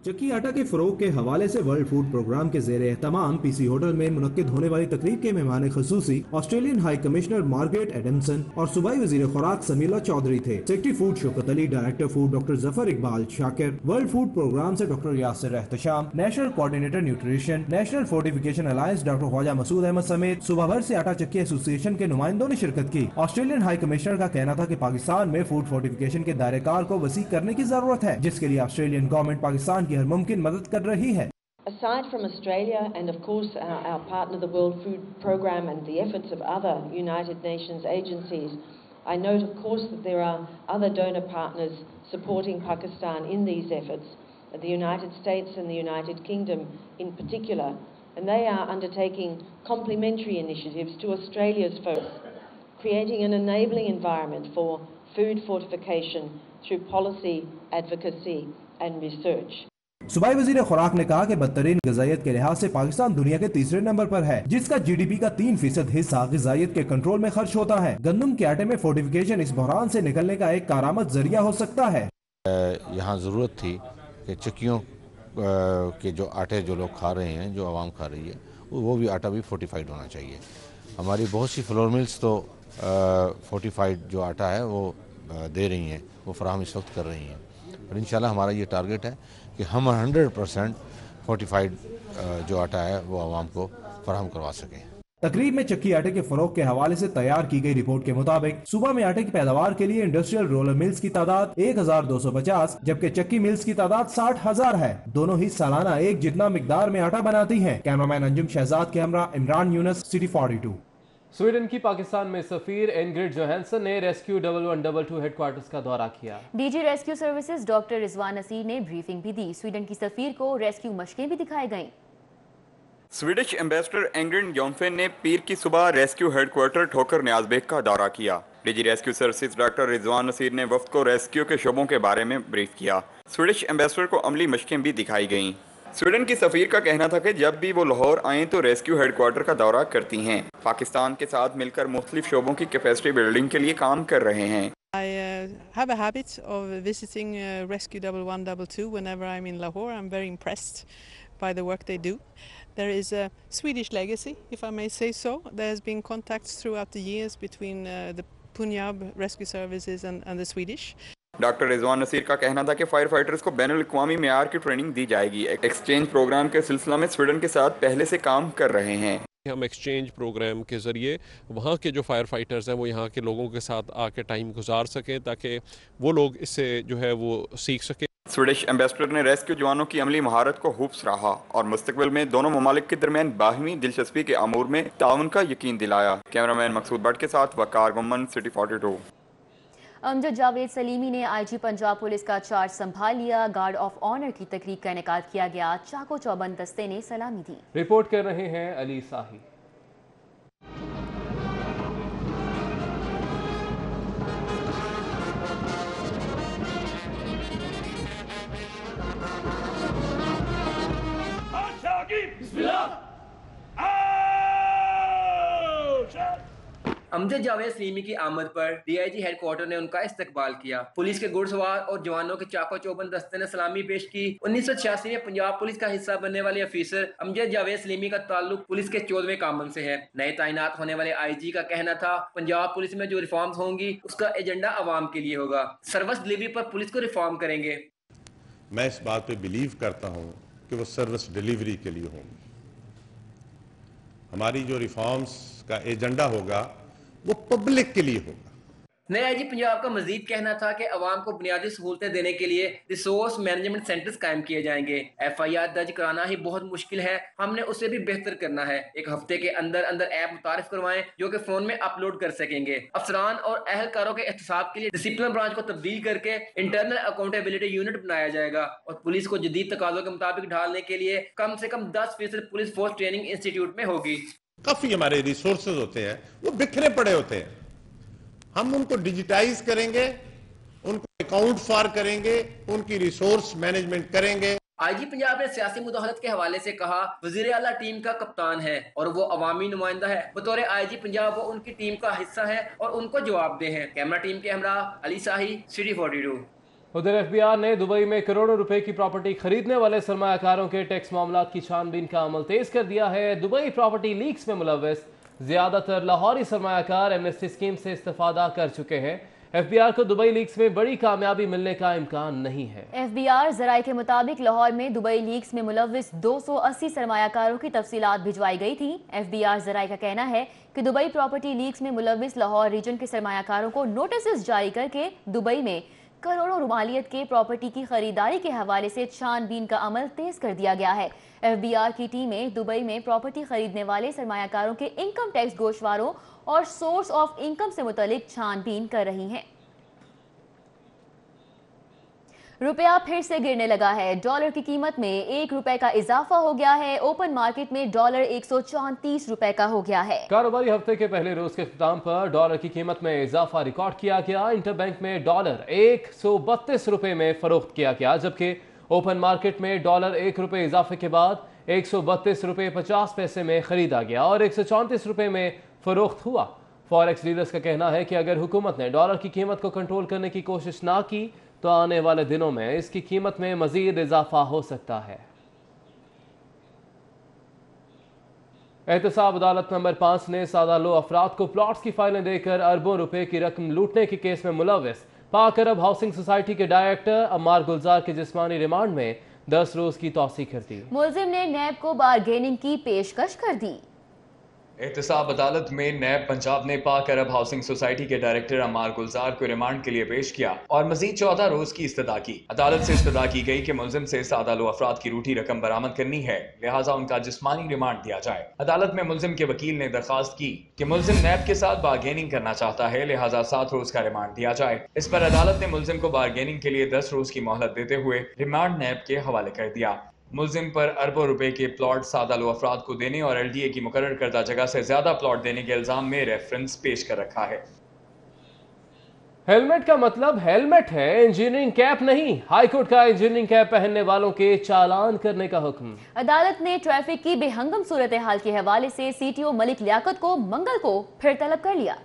चक्की आटा के फरोग के हवाले से वर्ल्ड फूड प्रोग्राम के ज़ेरे एहतमाम पीसी होटल में मुनक्किद होने वाली तकरीब के मेहमान खसूसी Australian high commissioner Margaret Adamson और सूबाई वजीर खुराक समीला चौधरी थे। Secretary food Shaukat Ali, director food doctor Zafar Iqbal Shakir, world food programme से doctor Yasir Ehtesham, national coordinator nutrition, national fortification alliance doctor Khawaja Masood Ahmed समेत सुबह भर से आटा चक्की एसोसिएशन के नुमाइंदों ने शिरकत की। ऑस्ट्रेलियन हाई कमिश्नर का कहना था कि पाकिस्तान में फूड फोर्टिफिकेशन के दायरेकार को वसी करने की जरूरत है, जिसके लिए ऑस्ट्रेलियन गवर्नमेंट पाकिस्तान की हर मुमकिन मदद कर रही है। Aside from Australia and of course our partner the World Food Programme and the efforts of other United Nations agencies, I note of course that there are other donor partners supporting Pakistan in these efforts, the United States and the United Kingdom in particular, and they are undertaking complementary initiatives to Australia's focus, creating an enabling environment for food fortification through policy, advocacy and research. सूबाई वजीर खुराक ने कहा कि बदतरीन ग़िज़ाइयत के लिहाज से पाकिस्तान दुनिया के 3रे नंबर पर है, जिसका GDP का 3% हिस्सा ग़िज़ाइयत के कंट्रोल में खर्च होता है। गंदम के आटे में फोर्टिफिकेशन इस बहरान से निकलने का एक कारामद जरिया हो सकता है। यहाँ ज़रूरत थी कि चक्कियों के जो आटे जो लोग खा रहे हैं, जो आवाम खा रही है, वो भी आटा भी फोर्टिफाइड होना चाहिए। हमारी बहुत सी फ्लोर मिल्स तो फोर्टिफाइड जो आटा है वो दे रही हैं, वो फराहम इस वक्त कर रही हैं, और इंशाल्लाह हमारा ये टारगेट है कि हम 100% फोर्टिफाइड जो आटा है वो आवाम को फराहम करवा सकें। तकरीब में चक्की आटे के फरोग के हवाले से तैयार की गई रिपोर्ट के मुताबिक सूबा में आटे की पैदावार के लिए इंडस्ट्रियल रोलर मिल्स की तादाद 1250, जबकि चक्की मिल्स की तादाद 60,000 है। दोनों ही सालाना एक जितना मिकदार में आटा बनाती हैं। कैमरामैन अंजुम शहजाद के हमरा इमरान यूनस, सिटी 42। स्वीडन की पाकिस्तान में सफीर इनग्रिड जोहानसन ने रेस्क्यू 1122 हेडक्वार्टर्स का दौरा किया। DG rescue services doctor Rizwan Naseer ने ब्रीफिंग भी दी। स्वीडन की सफीर को रेस्क्यू मशकें भी दिखाई गईं। स्वीडिश एम्बेसडर इंग्रिड जोहानसन ने पीर की सुबह रेस्क्यू हेडक्वार्टर ठोकर न्याज़बेग का दौरा किया। DG rescue services doctor Rizwan Naseer ने वफ्द को रेस्क्यू के शोबों के बारे में ब्रीफ किया। स्वीडिश एम्बेसडर को अमली मशकें भी दिखाई गईं। स्वीडन की सफ़ीर का कहना था कि जब भी वो लाहौर आएँ तो रेस्क्यू हेडक्वार्टर का दौरा करती हैं। पाकिस्तान के साथ मिलकर मुख्तलिफ शोबों की कैपेसिटी बिल्डिंग के लिए काम कर रहे हैं। I have a habit of visiting Rescue 1122 whenever I'm in Lahore. I'm very impressed by the work they do. There is a Swedish legacy, if I may say so. There has been contacts throughout the years between the Punjab Rescue Services and the Swedish. Doctor Rizwan Naseer का कहना था कि fire fighters को बैनुल अक़वामी मेयार की training दी जाएगी। Exchange programme के सिलसिला में स्वीडन के साथ पहले से काम कर रहे हैं। हम एक्सचेंज प्रोग्राम के ज़रिए वहाँ के जो फायर फाइटर्स हैं वो यहाँ के लोगों के साथ आके टाइम गुजार सकें, ताकि वो लोग इससे जो है वो सीख सकें। स्वीडिश एम्बेसडर ने रेस्क्यू जवानों की अमली महारत को खूब सराहा और मुस्तकबिल में दोनों ममालिक के दरमियान बाहमी दिलचस्पी के अमूर में ताउन का यकीन दिलाया। कैमरामैन मकसूद भट्ट के साथ वकार गुम्मन, सिटी 42। अमजद जावेद सलीमी ने आईजी पंजाब पुलिस का चार्ज संभाल लिया। गार्ड ऑफ ऑनर की तकरीब का इनेकाद किया गया। चाको चौबंद दस्ते ने सलामी दी। रिपोर्ट कर रहे हैं अली साही। अमजद जावेद सलीमी की आमद पर DIG हेडक्वार्टर ने उनका इस्तकबाल किया। पुलिस के घुड़सवार और जवानों के चाको चौबंद दस्ते ने सलामी पेश की। 1986 में पंजाब पुलिस का हिस्सा बनने वाले अफीसर अमजद जावेद सलीमी का ताल्लुक पुलिस के 14वें कामन से है। नए तैनात होने वाले IG का कहना था, पंजाब पुलिस में जो रिफॉर्म्स होंगी उसका एजेंडा आवाम के लिए होगा। सर्विस डिलीवरी पर पुलिस को रिफॉर्म करेंगे। मैं इस बात पे बिलीव करता हूँ कि वो सर्विस डिलीवरी के लिए होंगी। हमारी जो रिफॉर्म्स का एजेंडा होगा वो पब्लिक के लिए होगा। नए IG पंजाब का मजीद कहना था कि अवाम को बुनियादी सहूलतें देने के लिए रिसोर्स मैनेजमेंट सेंटर्स कायम किए जाएंगे। FIR दर्ज कराना ही बहुत मुश्किल है, हमने उसे भी बेहतर करना है। एक हफ्ते के अंदर अंदर ऐप मुतारिफ करवाएं जो कि फोन में अपलोड कर सकेंगे। अफसरान और अहलकारों के एहतसाब के लिए डिसिप्लिन ब्रांच को तब्दील करके इंटरनल अकाउंटेबिलिटी यूनिट बनाया जाएगा और पुलिस को जदीद तकाज़ों के मुताबिक ढालने के लिए कम से कम 10% पुलिस फोर्स ट्रेनिंग इंस्टीट्यूट में होगी। काफी हमारे रिसोर्सेज होते हैं वो बिखरे पड़े होते हैं, हम उनको डिजिटाइज करेंगे, उनको अकाउंट फॉर करेंगे, उनकी रिसोर्स मैनेजमेंट करेंगे। IG पंजाब ने सियासी मुदाखलत के हवाले से कहा, वजीर आला टीम का कप्तान है और वो अवामी नुमाइंदा है। बतौर IG पंजाब वो उनकी टीम का हिस्सा है और उनको जवाबदेह है। कैमरा टीम के हमरा अली शाही, सिटी 42। उधर FBR ने दुबई में करोड़ों रुपए की प्रॉपर्टी खरीदने वाले सरमायाकारों के टैक्स मामलात की छानबीन का अमल तेज कर दिया है। दुबई प्रॉपर्टी लीक्स में मुलव्वस ज्यादातर लाहौरी सरमायाकार एमनेस्टी स्कीम से इस्तेफादा कर चुके हैं। FBR को दुबई लीक्स में बड़ी कामयाबी मिलने का इम्कान नहीं है। FBR ज़राए के मुताबिक लाहौर में दुबई लीक्स में मुलव्वस 280 सरमायाकारों की तफसीलात भिजवाई गई थी। FBR ज़राए का कहना है कि दुबई प्रॉपर्टी लीक्स में मुलव्वस लाहौर रीजन के सरमायाकारों को नोटिस जारी करके दुबई में करोड़ों रुमालियत के प्रॉपर्टी की खरीदारी के हवाले से छानबीन का अमल तेज कर दिया गया है। FBR की टीमें दुबई में प्रॉपर्टी खरीदने वाले सरमायाकारों के इनकम टैक्स गोशवारों और सोर्स ऑफ इनकम से मुतालिक छानबीन कर रही हैं। रुपया फिर से गिरने लगा है। डॉलर की कीमत में 1 रुपए का इजाफा हो गया है। ओपन मार्केट में डॉलर 134 रुपए का हो गया है। कारोबारी हफ्ते के पहले रोज के इख्तिताम पर डॉलर की कीमत में इजाफा रिकॉर्ड किया गया। इंटरबैंक में डॉलर 132 रुपए में फरोख्त किया गया, जबकि ओपन मार्केट में डॉलर 1 रुपए इजाफे के बाद 132 रुपए 50 पैसे में खरीदा गया और 134 रुपए में फरोख्त हुआ। फॉरेक्स डीलर्स का कहना है कि अगर हुकूमत ने डॉलर की कीमत को कंट्रोल करने की कोशिश ना की तो आने वाले दिनों में इसकी कीमत में मजीद इजाफा हो सकता है। एहतसाब अदालत नंबर 5 ने सादा लो अफराद को प्लॉट्स की फाइलें देकर अरबों रुपए की रकम लूटने के केस में मुलव्वस पाक अरब हाउसिंग सोसाइटी के डायरेक्टर अम्मार गुलजार के जिस्मानी रिमांड में 10 रोज की तौसी कर दी। मुलजिम ने नैब को बारगेनिंग की पेशकश कर दी। एहतसाब अदालत में नैब पंजाब ने पाक अरब हाउसिंग सोसाइटी के डायरेक्टर अम्मार गुलजार को रिमांड के लिए पेश किया और मजीद 14 रोज की इस्तदा की। अदालत से इस्तदा की गई कि मुलजिम से सादा लो अफराद की रूठी रकम बरामद करनी है, लिहाजा उनका जिस्मानी रिमांड दिया जाए। अदालत में मुलजिम के वकील ने दरखास्त की कि मुलजिम नैब के साथ बारगेनिंग करना चाहता है, लिहाजा 7 रोज का रिमांड दिया जाए। इस पर अदालत ने मुलजिम को बारगेनिंग के लिए 10 रोज की मोहलत देते हुए रिमांड नैब के हवाले कर दिया। मुलजिम पर अरबों रुपए के प्लॉट सादा लो अफराद को देने और LDA की मुकर्रर करदा जगह से ज्यादा प्लॉट देने के इल्जाम में रेफरेंस पेश कर रखा है। हेलमेट का मतलब हेलमेट है, इंजीनियरिंग कैप नहीं। हाईकोर्ट का इंजीनियरिंग कैप पहनने वालों के चालान करने का हुक्म। अदालत ने ट्रैफिक की बेहंगम सूरत हाल के हवाले से CTO मलिक लियाकत को मंगल को फिर तलब कर लिया।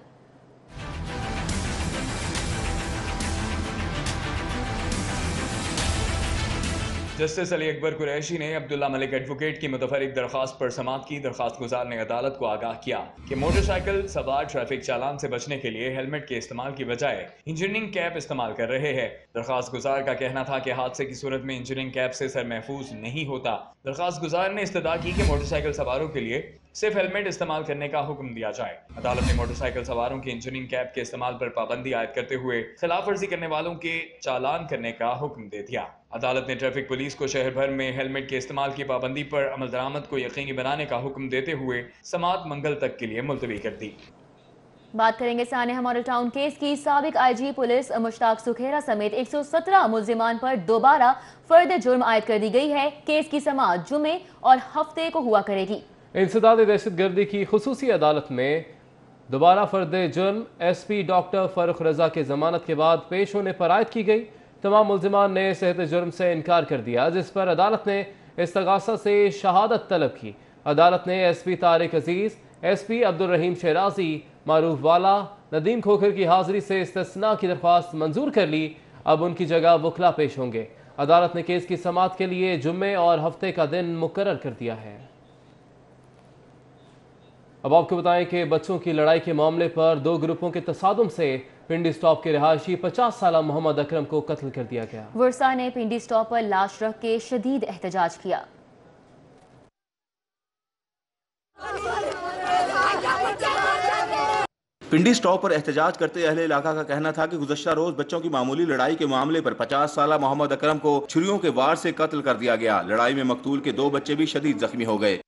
जस्टिस अली अकबर कुरैशी ने अब्दुल्ला मलिक एडवोकेट की मुतफरिक दरखास्त पर समाअत की। दरखास्त गुजार ने अदालत को आगाह किया कि मोटरसाइकिल सवार ट्रैफिक चालान से बचने के लिए हेलमेट के इस्तेमाल की बजाय इंजीनियरिंग कैप इस्तेमाल कर रहे हैं। दरखास्त गुजार का कहना था कि हादसे की सूरत में इंजीनियरिंग कैप से सर महफूज नहीं होता। दरखास्त गुजार ने इस्तदा की कि मोटरसाइकिल सवारों के लिए सिर्फ हेलमेट इस्तेमाल करने का हुक्म दिया जाए। अदालत ने मोटरसाइकिल सवारों की इंजीनियरिंग कैप के इस्तेमाल पर पाबंदी आयद करते हुए खिलाफ वर्जी करने वालों के चालान करने का हुक्म दे दिया। अदालत ने ट्रैफिक पुलिस को शहर भर में हेलमेट के इस्तेमाल की पाबंदी पर अमल दरामद को यकीनी बनाने का हुक्म देते हुए समाअत मंगल तक के लिए मुलतवी कर दी। बात करेंगे सानिया मॉडल टाउन केस की। साबिक IG पुलिस मुश्ताक सुखेरा समेत 117 मुल्जिमान पर दोबारा फर्द जुर्म आयद कर दी गई है। केस की समाअत जुमे और हफ्ते को हुआ करेगी। इंसदाद दहशतगर्दी की खुसूसी अदालत में दोबारा फर्द जुर्म SP डॉक्टर फरुख रजा के जमानत के बाद पेश होने पर आयद की गई। तमाम मुल्जिमान ने सेहत जुर्म से इनकार कर दिया, जिस पर अदालत ने इस्तगासा से शहादत तलब की। अदालत ने SP तारिक अजीज, SP अब्दुल रहीम शहराजी, मारूफ वाला नदीम खोखर की हाजिरी से इस्तिस्ना की दरख्वास्त मंजूर कर ली। अब उनकी जगह वकला पेश होंगे। अदालत ने केस की समाअत के लिए जुम्मे और हफ्ते का दिन मुकर्रर कर दिया है। अब आपको बताएं कि बच्चों की लड़ाई के मामले पर 2 ग्रुपों के तसादुम से पिंडी स्टॉप के रिहायशी 50 साला मोहम्मद अकरम को कत्ल कर दिया गया। वर्सा ने पिंडी स्टॉप पर लाश रख के शदीद एहतजाज किया। पिंडी स्टॉप पर एहतजाज करते अहले इलाका का कहना था कि गुज़श्ता रोज बच्चों की मामूली लड़ाई के मामले पर 50 साला मोहम्मद अकरम को छुरियों के वार से कत्ल कर दिया गया। लड़ाई में मकतूल के 2 बच्चे भी शदीद जख्मी हो गए।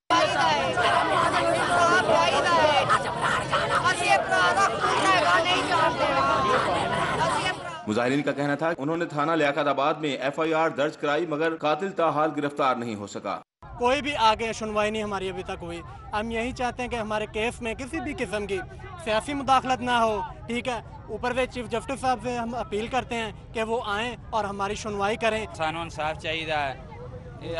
मुजाहिरीन का कहना था उन्होंने थाना लियाकताबाद में FIR दर्ज कराई मगर कातिल ताहाल गिरफ्तार नहीं हो सका। कोई भी आगे सुनवाई नहीं हमारी अभी तक हुई। हम यही चाहते हैं कि हमारे केस में किसी भी किस्म की सियासी मुदाखलत ना हो। ठीक है, ऊपर से चीफ जस्टिस साहब से हम अपील करते हैं कि वो आएँ और हमारी सुनवाई करें। सानू इंसाफ चाहिए,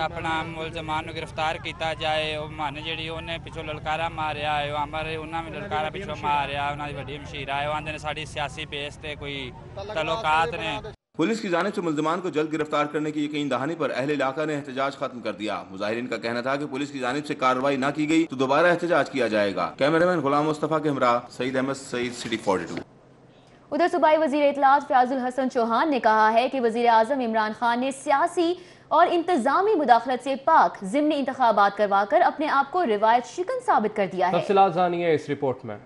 अपना मुलजमान गिरफ्तार किया जाए। मन जी उन्हें पिछों ललकारा मारिया है, अमर उन्होंने भी ललकारा पिछों मारिया, उन्होंने वड्डी मशीर है, आंदे ने साड़ी सियासी बेस ते कोई तल्लुकात ने। पुलिस की जानिब से मुलजमान को जल्द गिरफ्तार करने की यकीन दहानी पर अहले इलाका ने एहतजाज खत्म कर दिया। मुजाहिरीन का कहना था कि पुलिस की जानिब से कार्रवाई न की गई तो दोबारा एहतजाज किया जाएगा। कैमरामैन गुलाम मुस्तफा के हमरा सईद अहमद सईद, सिटी 42। उधर सूबाई वजीर इत्तलात फयाजुल हसन चौहान ने कहा है कि वजीर आजम इमरान खान ने सियासी और इंतजामी मुदाखलत से पाक ज़िमनी इंतखाबात करवाकर अपने आप को रिवायत शिकन साबित कर दिया है। तफसीलात जानिए इस रिपोर्ट में।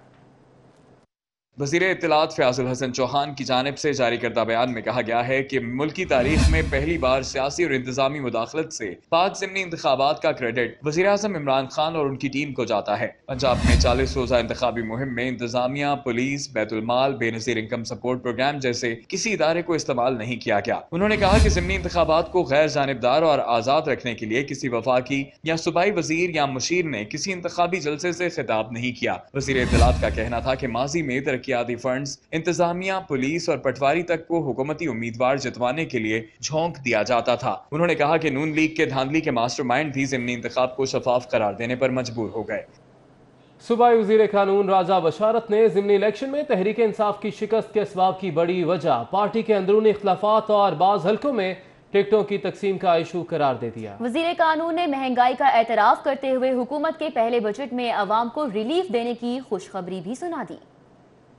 वज़ीर इत्तलात फयाजुल हसन चौहान की जानिब से जारी करदा बयान में कहा गया है कि मुल्की तारीख में पहली बार सियासी और इंतजामी मुदाखलत से पाक ज़िमनी इंतखाबात का क्रेडिट वज़ीर आज़म इमरान खान और उनकी टीम को जाता है। पंजाब में 40 रोज़ा इंतखाबी मुहिम में इंतजामिया, पुलिस, बैतुल माल, बेनज़ीर इनकम सपोर्ट प्रोग्राम जैसे किसी इदारे को इस्तेमाल नहीं किया गया। उन्होंने कहा कि ज़िमनी इंतखाबात को गैर जानिबदार और आज़ाद रखने के लिए किसी वफाकी या सूबाई वज़ीर या मुशीर ने किसी इंतखाबी जलसे से खिताब नहीं किया। वज़ीर इत्तलात का कहना था कि माजी में तरक्याती फंड्स इंतजामिया, पुलिस और पटवारी तक को हुकूमती उम्मीदवार जितवाने के लिए झोंक दिया जाता था। उन्होंने कहा कि नून लीग के धांधली के मास्टरमाइंड भी ज़िमनी इंतखाब को शफाफ करार देने पर मजबूर हो गए। सूबाई वज़ीर कानून राजा बशारत ने ज़िमनी इलेक्शन में तहरीक इंसाफ की शिकस्त के असबाब की बड़ी वजह पार्टी के अंदरूनी इख्तलाफात और बाज़ हल्कों में टिकटों की तकसीम का इशू करार दे दिया। वज़ीर कानून ने महंगाई का एतराफ़ करते हुए हुकूमत के पहले बजट में अवाम को रिलीफ देने की खुशखबरी भी सुना दी।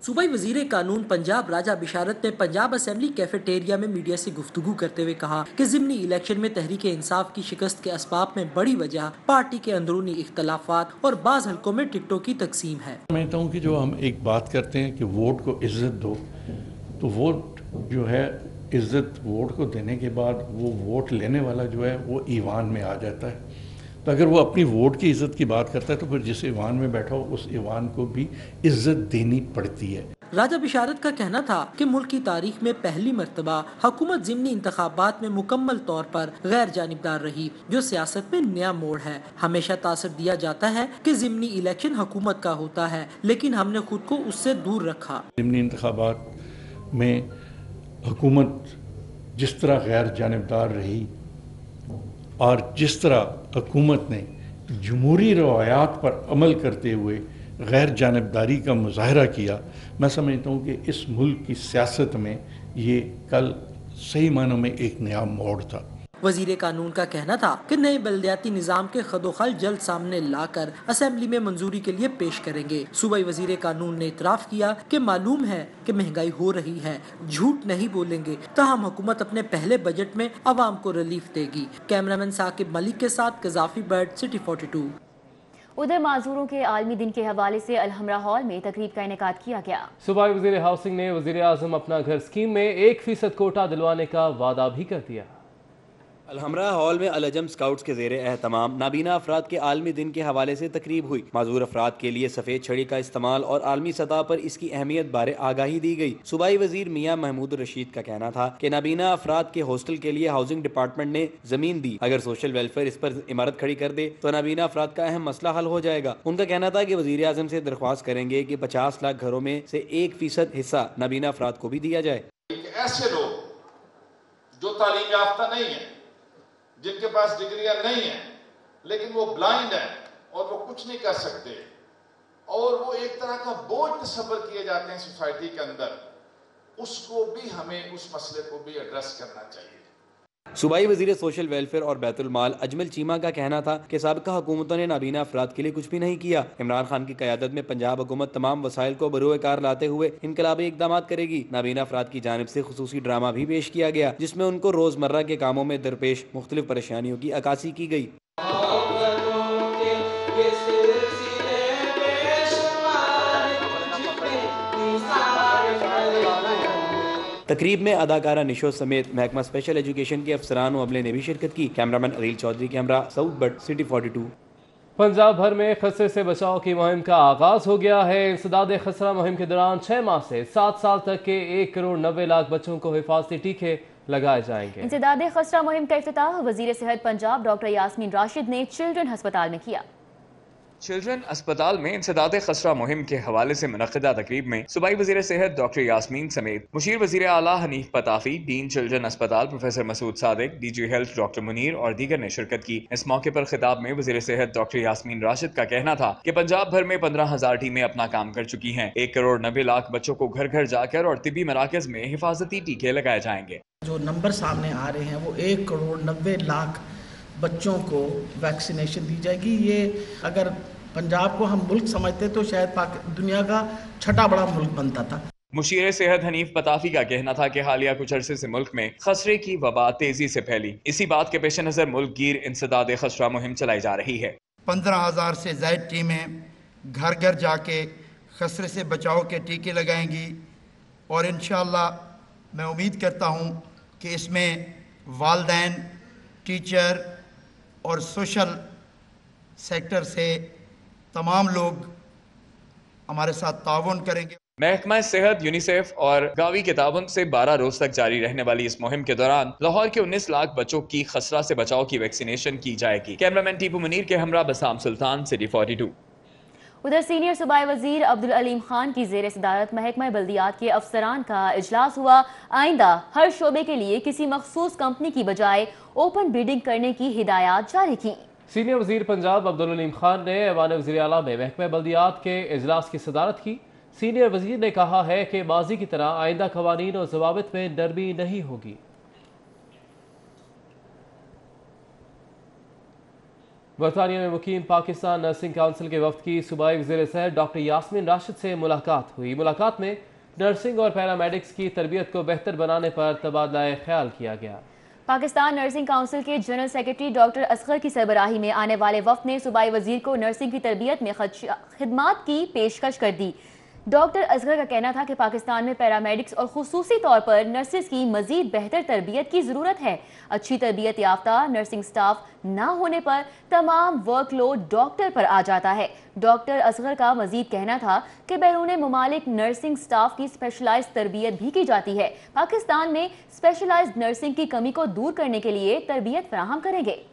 सूबाई वज़ीर कानून पंजाब राजा बिशारत ने पंजाब असेंबली कैफेटेरिया में मीडिया से गुफ्तगू करते हुए कहा कि ज़िमनी इलेक्शन में तहरीक इंसाफ की शिकस्त के असबाब में बड़ी वजह पार्टी के अंदरूनी इख्तलाफात और बाज़ हल्कों में टिकटों की तकसीम है। मैं कहता हूँ कि जो हम एक बात करते हैं कि वोट को इज्जत दो, तो वोट जो है इज्जत वोट को देने के बाद वो वोट लेने वाला जो है वो ईवान में आ जाता है। तो अगर वो अपनी वोट की इज्जत की बात करता है तो फिर जिस ईवान में बैठा हो उस ईवान को भी इज्जत देनी पड़ती है। राजा बिशारत का कहना था कि मुल्क की तारीख में पहली मर्तबा हुकूमत ज़िमनी इंतखाबात में मुकम्मल तौर पर गैर जानिबदार रही, जो सियासत में नया मोड़ है। हमेशा तासर दिया जाता है कि ज़िमनी इलेक्शन हुकूमत का होता है, लेकिन हमने खुद को उससे दूर रखा। ज़िमनी इंतखाबात में हुकूमत जिस तरह गैर जानिबदार रही और जिस तरह हुकूमत ने जमहूरी रवायात पर अमल करते हुए गैर जानिबदारी का मुजाहरा किया, मैं समझता हूँ कि इस मुल्क की सियासत में ये कल सही मानों में एक नया मोड़ था। वजीर कानून का कहना था कि नए बल्दियाती निज़ाम के खदोखल जल्द सामने लाकर असेंबली में मंजूरी के लिए पेश करेंगे। सूबाई वजीर कानून ने इतराफ़ किया कि मालूम है कि महंगाई हो रही है, झूठ नहीं बोलेंगे, ताहम हुकूमत अपने पहले बजट में आवाम को रिलीफ देगी। कैमरामैन साकिब मलिक के साथ कज़ाफी बर्ड, सिटी 42। उधर माजूरों के आलमी दिन के हवाले से अलहमरा हॉल में तकरीब का इनेकाद किया गया। सूबाई वज़ीर हाउसिंग ने वज़ीर आज़म अपना घर स्कीम में 1% कोटा दिलवाने का वादा भी कर दिया। अलहमरा हॉल में अल-अजम स्काउट्स के ज़ेरे एहतमाम नाबीना अफराद के आलमी दिन के हवाले से तकरीब हुई। माजूर अफराद के लिए सफ़ेद छड़ी का इस्तेमाल और आलमी सतह पर इसकी अहमियत बारे आगाही दी गई। सूबाई वजीर मियाँ महमूद रशीद का कहना था कि नाबीना अफराद के हॉस्टल के लिए हाउसिंग डिपार्टमेंट ने ज़मीन दी, अगर सोशल वेलफेयर इस पर इमारत खड़ी कर दे तो नाबीना अफराद का अहम मसला हल हो जाएगा। उनका कहना था कि वज़ीर आज़म से दरख्वास्त करेंगे कि 50 लाख घरों में से 1% हिस्सा नाबीना अफराद को भी दिया जाए। ऐसे लोग जो तालीम याफ्ता नहीं है, जिनके पास डिग्रियां नहीं है, लेकिन वो ब्लाइंड है और वो कुछ नहीं कर सकते اور وہ ایک طرح کا بوجھ تصور کیے جاتے ہیں سوسائٹی کے اندر، اس کو بھی ہمیں اس مسئلے کو بھی ایڈریس کرنا چاہیے۔ صوبائی وزیر سوشل ویلفیئر اور بیت المال اجمل چیمہ کا کہنا تھا کہ سابقہ حکومتوں نے نابینا افراد کے لیے کچھ بھی نہیں کیا۔ عمران خان کی قیادت میں پنجاب حکومت تمام وسائل کو بروئے کار لاتے ہوئے انقلابی اقدامات کرے گی۔ نابینا افراد کی جانب سے خصوصی ڈرامہ بھی پیش کیا گیا جس میں ان کو روزمرہ کے کاموں میں درپیش مختلف پریشانیوں کی عکاسی کی گئی۔ تقریب میں اداکارہ نشو سمیت محکمہ اسپیشل ایجوکیشن کے افسران و عملے نے بھی شرکت کی۔ کیمرامین عدیل چودھری کے ہمراہ سعود بٹ، سٹی 42۔ پنجاب بھر میں خسرے سے بچاؤ کی مہم کا آغاز ہو گیا ہے۔ انسداد خسرہ مہم کے دوران 6 ماہ سے 7 سال تک کے 1 کروڑ 90 لاکھ بچوں کو حفاظتی ٹیکے لگائے جائیں گے۔ انسداد خسرہ مہم کا افتتاح وزیر صحت پنجاب ڈاکٹر یاسمین راشد نے چلڈرن ہسپتال میں کیا۔ چلڈرن اسپتال میں انسداد خسرہ مہم کے حوالے سے منعقدہ تقریب میں صوبائی وزیر صحت ڈاکٹر یاسمین سمیت مشیر وزیر اعلیٰ حنیف پتافی، ڈین چلڈرن اسپتال professor Masood Sadiq, D G health doctor Munir اور دیگر نے شرکت کی۔ اس موقع پر خطاب میں وزیر صحت ڈاکٹر یاسمین راشد کا کہنا تھا کہ پنجاب بھر میں 15,000 ٹیمیں اپنا کام کر چکی ہیں۔ 1 کروڑ 90 لاکھ بچوں کو گھر گھر جا کر اور طبی مراکز میں حفاظتی ٹیکے لگائے جائیں گے۔ جو نمبر سامنے آ رہے ہیں وہ 1 کروڑ 90 لاکھ بچوں کو ویکسینیشن دی جائے گی۔ یہ اگر پنجاب کو ہم ملک سمجھتے تو شاید دنیا کا چھٹا بڑا ملک بنتا تھا۔ مشیر صحت حنیف پتافی کا کہنا تھا کہ حالیہ کچھ عرصے سے ملک میں خسرے کی وبا تیزی سے پھیلی۔ اسی بات کے پیش نظر ملک گیر انسداد خسرہ مہم چلائی جا رہی ہے۔ 15,000 سے زائد ٹیمیں گھر گھر جا کے خسرے سے بچاؤ کے ٹیکے لگائیں گی، اور انشاءاللہ میں امید کرتا ہوں کہ اس میں والدین، ٹیچر اور سوشل سیکٹر سے تمام لوگ ہمارے ساتھ تعاون کریں گے۔ محکمہ صحت، یونیسیف اور گاوی کے تعاون سے 12 روز تک جاری رہنے والی اس مہم کے دوران لاہور کے 19 لاکھ بچوں کی خسرہ سے بچاؤ کی ویکسینیشن کی جائے گی۔ کیمرامین ٹیپو منیر کے ہمراہ بسام سلطان، سٹی 42۔ ادھر سینئر صوبائی وزیر عبدالعلیم خان کی زیر صدارت محکمہ بلدیات کے افسران کا اجلاس ہوا۔ آئندہ ہر شعبے کے لیے کسی مخصوص کمپنی کی بجائے اوپن بیڈنگ کرنے کی ہدایات جاری کی۔ سینئر وزیر پنجاب عبدالعلیم خان نے ایوان وزیر اعلیٰ میں محکمہ بلدیات کے اجلاس کی صدارت کی۔ سینئر وزیر نے کہا ہے کہ ماضی کی طرح آئندہ قوانین اور ضوابط میں نرمی نہیں ہوگی۔ برطانیہ میں مقیم پاکستان نرسنگ کونسل کے وفد کی صوبائی وزیر صحت ڈاکٹر یاسمین راشد سے ملاقات ہوئی۔ ملاقات میں نرسنگ اور پیرامیڈکس کی تربیت کو بہتر بنانے پر تبادلہ خیال کیا گیا۔ پاکستان نرسنگ کونسل کے جنرل سیکرٹری ڈاکٹر اصغر کی سربراہی میں آنے والے وفد نے صوبائی وزیر کو نرسنگ کی تربیت میں خدمات کی پیشکش کر دی۔ ڈاکٹر اصغر کا کہنا تھا کہ پاکستان میں پیرامیڈکس اور خصوصی طور پر نرسز کی مزید بہتر تربیت کی ضرورت ہے۔ اچھی تربیت یافتہ نرسنگ سٹاف نہ ہونے پر تمام ورک لوڈ ڈاکٹر پر آ جاتا ہے۔ ڈاکٹر اصغر کا مزید کہنا تھا کہ بیرون ممالک نرسنگ سٹاف کی اسپیشلائزڈ تربیت بھی کی جاتی ہے۔ پاکستان میں اسپیشلائزڈ نرسنگ کی کمی کو دور کرنے کے لیے تربیت فراہم کریں گے۔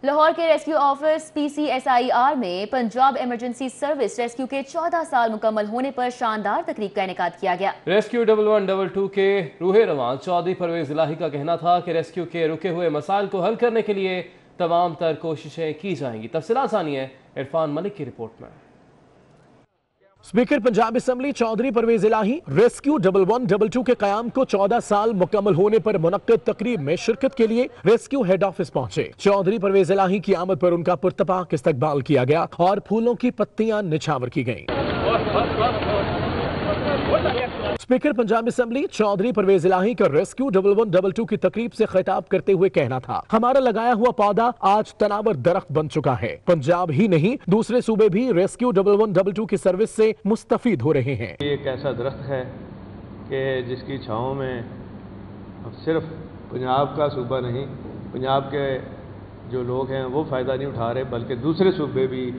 لاہور کے ریسکیو آفس PCSIR میں پنجاب ایمرجنسی سروس ریسکیو کے 14 سال مکمل ہونے پر شاندار تقریب کا انعقاد کیا گیا۔ ریسکیو 1122 کے روح رواں چودھری پرویز الہی کا کہنا تھا کہ ریسکیو کے رکے ہوئے مسائل کو حل کرنے کے لیے تمام تر کوششیں کی جائیں گی۔ تفصیلات جانیے عرفان ملک کی رپورٹ میں۔ اسپیکر پنجاب اسمبلی چودھری پرویز الہی ریسکیو 1122 کے قیام کو 14 سال مکمل ہونے پر منعقد تقریب میں شرکت کے لیے ریسکیو ہیڈ آفس پہنچے۔ چودھری پرویز الہی کی آمد پر ان کا پرتپاک استقبال کیا گیا اور پھولوں کی پتیاں نچھاور کی گئیں۔ اسپیکر پنجاب اسمبلی چودھری پرویز الہی کا ریسکیو 1122 کی تقریب سے خطاب کرتے ہوئے کہنا تھا، ہمارا لگایا ہوا پودا آج تناور درخت بن چکا ہے۔ پنجاب ہی نہیں دوسرے صوبے بھی ریسکیو 1122 کی سروس سے مستفید ہو رہے ہیں۔ یہ ایک ایسا درخت ہے کہ جس کی چھاؤں میں صرف پنجاب کا صوبہ نہیں، پنجاب کے جو لوگ ہیں وہ فائدہ نہیں اٹھا رہے بلکہ دوسرے صوبے بھی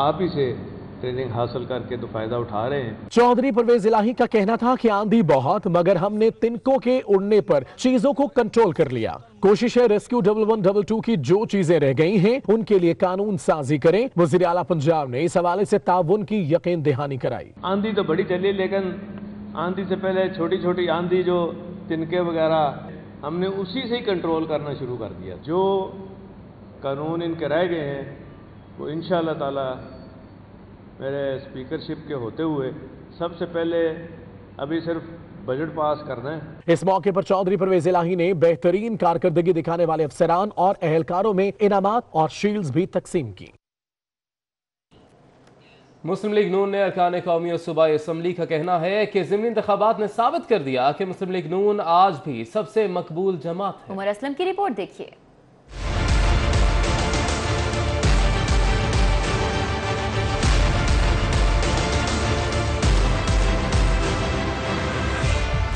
آپ ہی سے ٹریننگ حاصل کر کے تو فائدہ اٹھا رہے ہیں۔ چودھری پرویز الہی کا کہنا تھا کہ آندھی بہت مگر ہم نے تنکوں کے اڑنے پر چیزوں کو کنٹرول کر لیا۔ کوشش ہے ریسکیو 1122 کی جو چیزیں رہ گئی ہیں ان کے لیے قانون سازی کریں۔ وزیر اعلیٰ پنجاب نے اس حوالے سے تعاون کی یقین دہانی کرائی۔ آندھی تو بڑی چلی لیکن آندھی سے پہلے چھوٹی چھوٹی آندھی جو تنکے وغیرہ ہم نے اسی سے ہی کنٹرول کرنا شروع کر دیا۔ جو قانون ان کے رہ گئے ہیں वो इंशाअल्लाह ताला मेरे स्पीकरशिप के होते हुए सबसे पहले अभी सिर्फ बजट पास करना है। इस मौके पर चौधरी परवेज इलाही ने बेहतरीन कारकर्दगी दिखाने वाले अफसरान और एहलकारों में इनामात और शील्ड्स भी तकसीम की। मुस्लिम लीग नून ने अरकान कौमी और सूबाई असम्बली का कहना है कि ज़िमनी इंतखाबात ने साबित कर दिया कि मुस्लिम लीग नून आज भी सबसे मकबूल जमात है। उमर असलम की रिपोर्ट देखिए।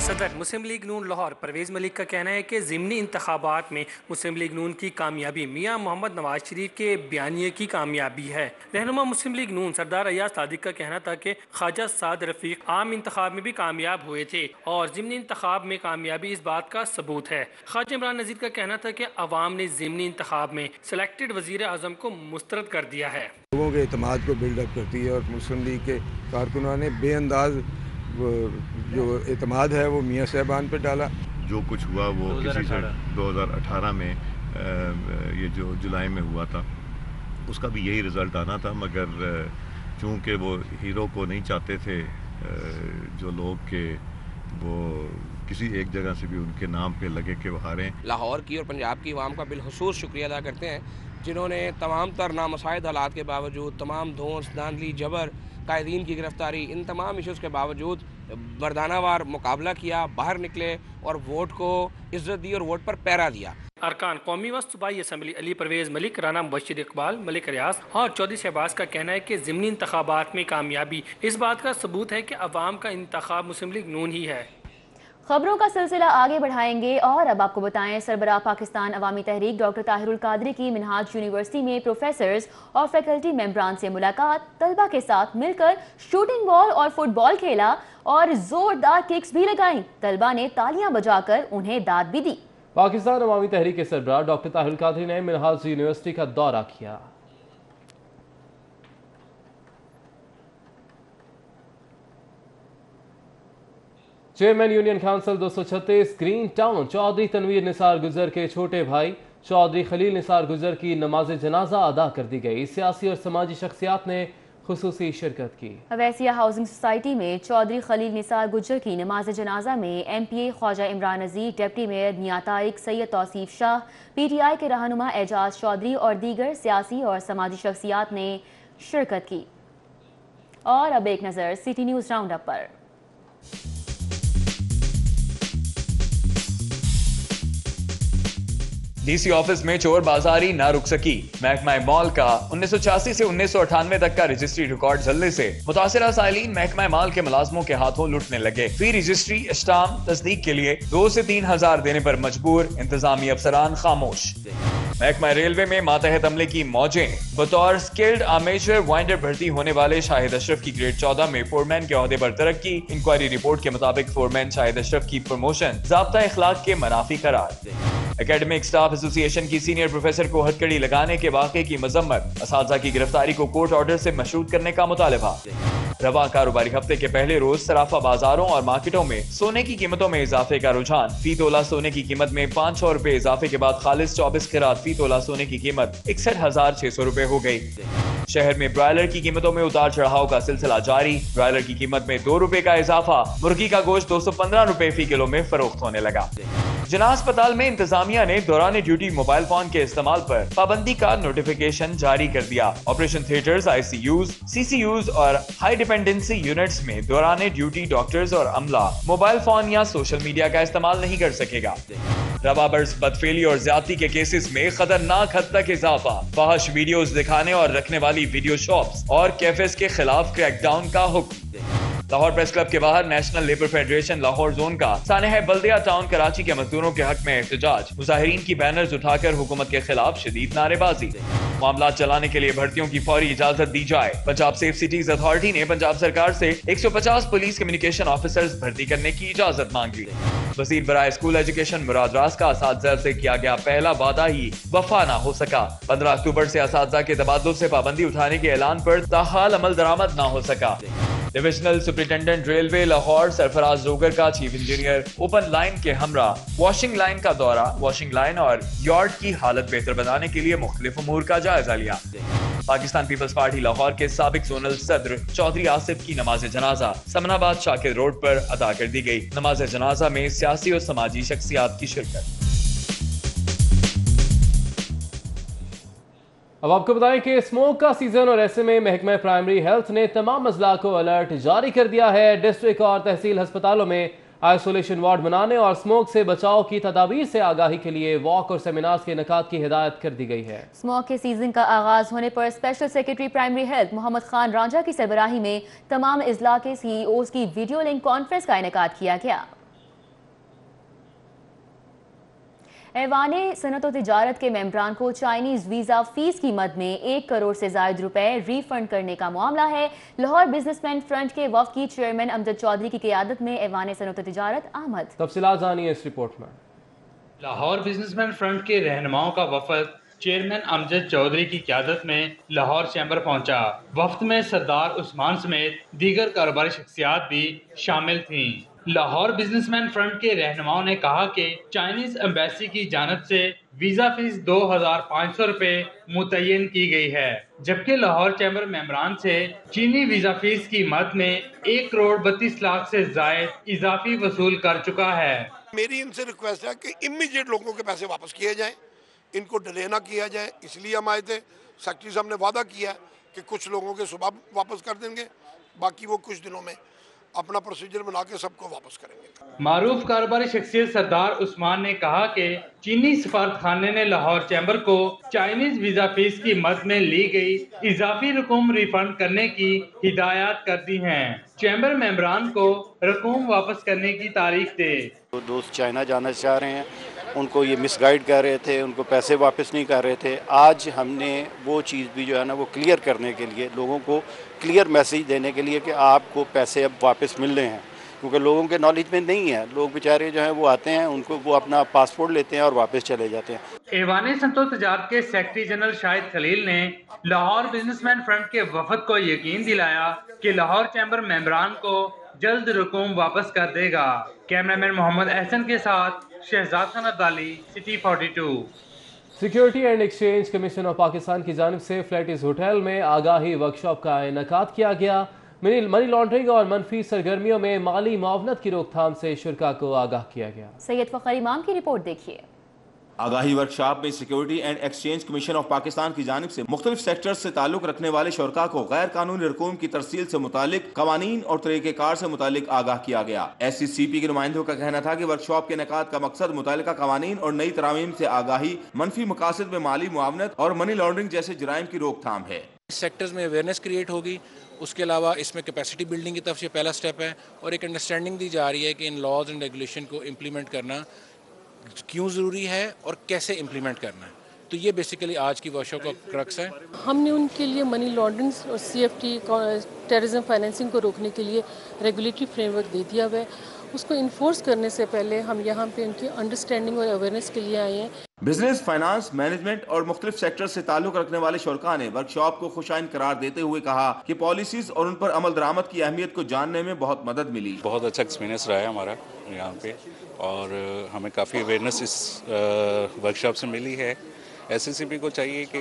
सदर मुस्लिम लीग नून लाहौर परवेज़ मलिक का कहना है कि ज़िमनी इंतखाबात में मुस्लिम लीग नून की कामयाबी मियाँ मोहम्मद नवाज शरीफ के बयानिए की कामयाबी है। रहनुमा मुस्लिम लीग नून सरदार अयाज सादिक का कहना था कि ख्वाजा साद रफीक आम इंतखाब में भी कामयाब हुए थे और ज़िमनी इंतखाब में कामयाबी इस बात का सबूत है। ख्वाजा इमरान नज़ीर का कहना था कि अवाम ने ज़िमनी इंतखाब में सिलेक्टेड वज़ीर आज़म को मुस्तरद कर दिया है। लोगों के एतमाद को बिल्डअप करती है और मुस्लिम लीग के कारकुनान ने बेअंदाज जो एतमाद है वो मियाँ साहबान पे डाला। जो कुछ हुआ वो किसी से 2018 में ये जो जुलाई में हुआ था उसका भी यही रिज़ल्ट आना था, मगर चूँकि वो हीरो को नहीं चाहते थे जो लोग के वो किसी एक जगह से भी उनके नाम पे लगे कि वो हारें। लाहौर की और पंजाब की आवाम का बिलखुसूस शुक्रिया अदा करते हैं जिन्होंने तमाम तर नामसाइद हालात के बावजूद, तमाम धोंस धांधली जबर कायदीन की गिरफ्तारी, इन तमाम इशूज़ के बावजूद मर्दानावार मुकाबला किया, बाहर निकले और वोट को इज्जत दी और वोट पर पैरा दिया। अरकान कौमी व सूबाई असम्बली अली परवेज़ मलिक, राना मुबश्शिर इकबाल, मलिक रियाज और चौधरी शहबाज का कहना है कि ज़िमनी इंतखाबात में कामयाबी इस बात का सबूत है कि अवाम का इंतखाब मुस्लिम लीग नून ही है। खबरों का सिलसिला आगे बढ़ाएंगे और अब आपको बताएं सरबराह पाकिस्तान अवामी तहरीक डॉक्टर ताहिरुल कादरी की मिनहाज यूनिवर्सिटी में प्रोफेसर्स और फैकल्टी मेंबरान से मुलाकात, तलबा के साथ मिलकर शूटिंग बॉल और फुटबॉल खेला और जोरदार किक्स भी लगाई। तलबा ने तालियां बजाकर उन्हें दाद भी दी। पाकिस्तान अवामी तहरीक के सरबराह डॉक्टर ताहिरुल कादरी ने मिनहाज यूनिवर्सिटी का दौरा किया। Chairman union council 236 Green Town Chaudhry Tanveer Nisar Gujjar के छोटे भाई चौधरी खलील निसार गुजर की नमाज जनाजा अदा कर दी गई। सियासी और समाजी शख्सियात ने खुसूसी शिरकत की। अवैसिया हाउसिंग सोसाइटी में चौधरी खलील निसार गुजर की नमाज जनाजा में MPA Khwaja Imran Nazir, deputy mayor मियां तारिक, सैयद तौसीफ शाह, PTI के रहनुमा एजाज चौधरी और दीगर सियासी और समाजी शख्सियात ने शिरकत की। और अब एक नज़र सिटी न्यूज़ राउंड अप पर। DC ऑफिस में चोर बाजारी ना रुक सकी। महकमा मॉल का 1986 से 1998 तक का रजिस्ट्री रिकॉर्ड जलने से मुतासिरा साइलिन महकमा मॉल के मुलाजमों के हाथों लुटने लगे। फी रजिस्ट्री स्टाम्प तस्दीक के लिए 2 से 3 हजार देने पर मजबूर, इंतजामी अफसरान खामोश। महकमा रेलवे में मातहत अमले की मौजें। बतौर स्किल्ड आर्मेचर वाइंडर भर्ती होने वाले शाहिद अशरफ की ग्रेड 14 में फोरमैन के ओहदे पर तरक्की। इंक्वायरी रिपोर्ट के मुताबिक फोरमैन शाहिद अशरफ की प्रमोशन ज़ाब्ता इखलाक के मनाफी करार। एकेडमिक स्टाफ एसोसिएशन की सीनियर प्रोफेसर को हथकड़ी लगाने के वाक़े की मजम्मत। असातिज़ा की गिरफ्तारी को कोर्ट ऑर्डर से मशरूत करने का मुतालबा। रवा कारोबारी हफ्ते के पहले रोज सराफा बाजारों और मार्केटों में सोने की कीमतों में इजाफे का रुझान। फी तोला सोने की कीमत में 500 रुपए इजाफे के बाद खालिस 24 कैरेट फी तोला सोने की कीमत 61,600 रुपए हो गई। शहर में ब्रायलर की कीमतों में उतार चढ़ाव का सिलसिला जारी। ब्रायलर की कीमत में 2 रुपए का इजाफा। मुर्गी का गोश्त 215 रुपए फी किलो में फरोख्त होने लगा। जना अस्पताल में इंतजामिया ने दौरान ड्यूटी मोबाइल फोन के इस्तेमाल पर पाबंदी का नोटिफिकेशन जारी कर दिया। ऑपरेशन थिएटर्स, ICUs, CCUs और हाई डिपेंडेंसी यूनिट्स में दौरान ड्यूटी डॉक्टर्स और अमला मोबाइल फोन या सोशल मीडिया का इस्तेमाल नहीं कर सकेगा। रवाबर्स, बदफेली और ज्यादती के केसेस में खतरनाक हद तक इजाफा। फहश वीडियोस दिखाने और रखने वाली वीडियो शॉप्स और कैफेस के खिलाफ क्रैकडाउन का हुक्म। लाहौर प्रेस क्लब के बाहर national labour federation Lahore zone का सानह बल्दिया टाउन कराची के मजदूरों के हक में एहतजाज। मुजाहिरीन की बैनर्स उठाकर हुकूमत के खिलाफ शदीद नारेबाजी। मामला चलाने के लिए भर्तियों की फौरी इजाजत दी जाए। पंजाब सेफ सिटीज अथॉरिटी ने पंजाब सरकार से 150 पुलिस कम्युनिकेशन ऑफिसर्स भर्ती करने की इजाजत मांगी। वजीर बराए स्कूल एजुकेशन मुराद रास का असातिज़ा से किया गया पहला वादा ही वफा न हो सका। 15 अक्टूबर से असातिज़ा के तबादलों से पाबंदी उठाने के ऐलान पर ताहाल अमल दरामद न हो सका। Divisional superintendent railway Lahore Sarfaraz Jogar का चीफ इंजीनियर ओपन लाइन के हमरा वॉशिंग लाइन का दौरा। वॉशिंग लाइन और यार्ड की हालत बेहतर बनाने के लिए मुख्तलिफ उमूर का जायजा लिया। पाकिस्तान पीपल्स पार्टी लाहौर के साबिक जोनल सदर चौधरी आसिफ की नमाज जनाजा समनाबाद शाकिर रोड पर अदा कर दी गई। नमाज जनाजा में सियासी और समाजी शख्सियात की शिरकत। अब आपको बताएं कि स्मोक का सीजन और ऐसे में महकमा प्राइमरी हेल्थ ने तमाम अजला को अलर्ट जारी कर दिया है। डिस्ट्रिक्ट और तहसील अस्पतालों में आइसोलेशन वार्ड बनाने और स्मोक से बचाव की तदाबीर से आगाही के लिए वॉक और सेमिनार्स के इनेकाद की हिदायत कर दी गई है। स्मोक के सीजन का आगाज होने पर special secretary primary health Mohammad Khan Ranjha की सरबराही में तमाम अजला के CEOs की वीडियो लिंक कॉन्फ्रेंस का इनेकाद किया गया। ऐवाने सनत और तिजारत के मेंबरान को चाइनीज वीजा फीस की मद में 1 करोड़ से ज्यादा रुपए रिफंड करने का मामला है। लाहौर बिजनेसमैन फ्रंट के वफ्द की चेयरमैन अमजद चौधरी की क़यादत में ऐवाने सनत और तिजारत अहमद। तफसीलात जानिए इस रिपोर्ट में। लाहौर बिजनेसमैन फ्रंट के रहनुमाओं का वफद चेयरमैन अमजद चौधरी की क़यादत में लाहौर चैम्बर पहुंचा। वफ्द में सरदार उस्मान समेत दीगर कारोबारी शख्सियात भी शामिल थीं। लाहौर बिजनेसमैन फ्रंट के रहनुमाओं ने कहा कि चाइनीज एम्बेसी की जानब से वीजा फीस 2500 रुपए मुतय्यन की गई है, जबकि लाहौर चैम्बर मेंबरान से चीनी वीजा फीस की मद में 1 करोड़ 32 लाख से जायद इजाफी वसूल कर चुका है। मेरी इनसे रिक्वेस्ट है कि इमीडिएट लोगों के पैसे वापस किए जाएं, इनको डिले ना किया जाए। इसलिए हम आए थे। सेक्रेटरी साहब ने वादा किया कि कुछ लोगों के सुबह वापस कर देंगे, बाकी वो कुछ दिनों में अपना प्रोसीजर बना के सबको वापस करेंगे। मारूफ कारोबारी शख्सियत सरदार उस्मान ने कहा कि चीनी सफारत खाने ने लाहौर चैम्बर को चाइनीज वीजा फीस की मद में ली गई इजाफी रकम रिफंड करने की हिदायत कर दी हैं। चैम्बर मेंबरान को रकम वापस करने की तारीख दे। तो दोस्त चाइना जाना चाह रहे हैं, उनको ये मिसगाइड कर रहे थे, उनको पैसे वापस नहीं कर रहे थे। आज हमने वो चीज़ भी जो है ना वो क्लियर करने के लिए, लोगों को क्लियर मैसेज देने के लिए कि आपको पैसे अब वापस मिल रहे हैं, क्योंकि लोगों के नॉलेज में नहीं है। लोग बेचारे जो हैं वो आते हैं, उनको वो अपना पासपोर्ट लेते हैं और वापस चले जाते हैं। ऐवाने सनत तजारत के सेक्रेटरी जनरल शाहिद खलील ने लाहौर बिजनेसमैन फ्रंट के वफद को यकीन दिलाया कि लाहौर चैम्बर मेंबरान को जल्द रकूम वापस कर देगा। कैमरामैन मोहम्मद एहसन के साथ Shahzad Khan Abdali, city 42। Security and exchange commission of Pakistan की जानिब से फ्लैटिस होटल में आगाही वर्कशॉप का इनेकाद किया गया। मनी लॉन्ड्रिंग और मनफी सरगर्मियों में माली मुआवनत की रोकथाम से शुरा को आगाह किया गया। सैयद फखर इमाम की रिपोर्ट देखिए। आगाही वर्कशॉप में security and exchange commission of Pakistan की जानिब से मुख्तलिफ सेक्टर्स से ताल्लुक रखने वाले शुरका को गैर कानूनी रकूम की तरसील से मुतालिक कवानीन और तरीक़ेकार से मुतालिक आगाह किया गया। SCCP के नुमाइंदों का कहना था कि वर्कशॉप के इनेकाद का मकसद मुतालिका कवानीन और नई तरामीम से आगाही, मनफी मकासद में माली मुआवनत और मनी लॉन्ड्रिंग जैसे जराइम की रोकथाम है। सेक्टर्स में अवेयरनेस क्रिएट होगी। उसके अलावा इसमें कैपेसिटी बिल्डिंग की तरफ से पहला स्टेप है और एक अंडरस्टैंडिंग दी जा रही है कि इन लॉज एंड रेगुलेशन को इम्प्लीमेंट करना क्यों ज़रूरी है और कैसे इम्प्लीमेंट करना है। तो ये बेसिकली आज की वर्कशॉप का क्रक्स है। हमने उनके लिए मनी लॉन्ड्रिंग और CFT टेररिज्म फाइनेंसिंग को रोकने के लिए रेगुलेटरी फ्रेमवर्क दे दिया हुआ है। उसको इन्फोर्स करने से पहले हम यहाँ पे उनकी अंडरस्टैंडिंग और अवेयरनेस के लिए आए हैं। बिजनेस, फाइनेंस, मैनेजमेंट और मुख्तलिफ सेक्टर से ताल्लुक रखने वाले शुरका ने वर्कशॉप को खुशाइन करार देते हुए कहा कि पॉलिसीज और उन पर अमल दरामद की अहमियत को जानने में बहुत मदद मिली। बहुत अच्छा एक्सपीरियंस रहा है हमारा यहाँ पे और हमें काफ़ी अवेयरनेस इस वर्कशॉप से मिली है। SCCP को चाहिए कि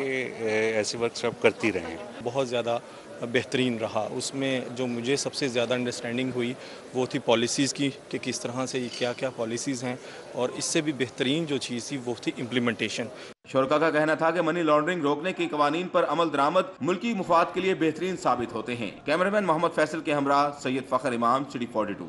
ऐसी वर्कशॉप करती रहें। बहुत ज़्यादा बेहतरीन रहा। उसमें जो मुझे सबसे ज़्यादा अंडरस्टैंडिंग हुई वो थी पॉलिसीज़ की कि किस तरह से क्या क्या पॉलिसीज़ हैं, और इससे भी बेहतरीन जो चीज़ थी वो थी इम्प्लीमेंटेशन। शुरका का कहना था कि मनी लॉन्ड्रिंग रोकने की कवानीन पर अमल दरामद मुल्की मुफाद के लिए बेहतरीन साबित होते हैं। कैमरामैन मोहम्मद फैसल के हमरा सैयद फखर इमाम, सिटी 42।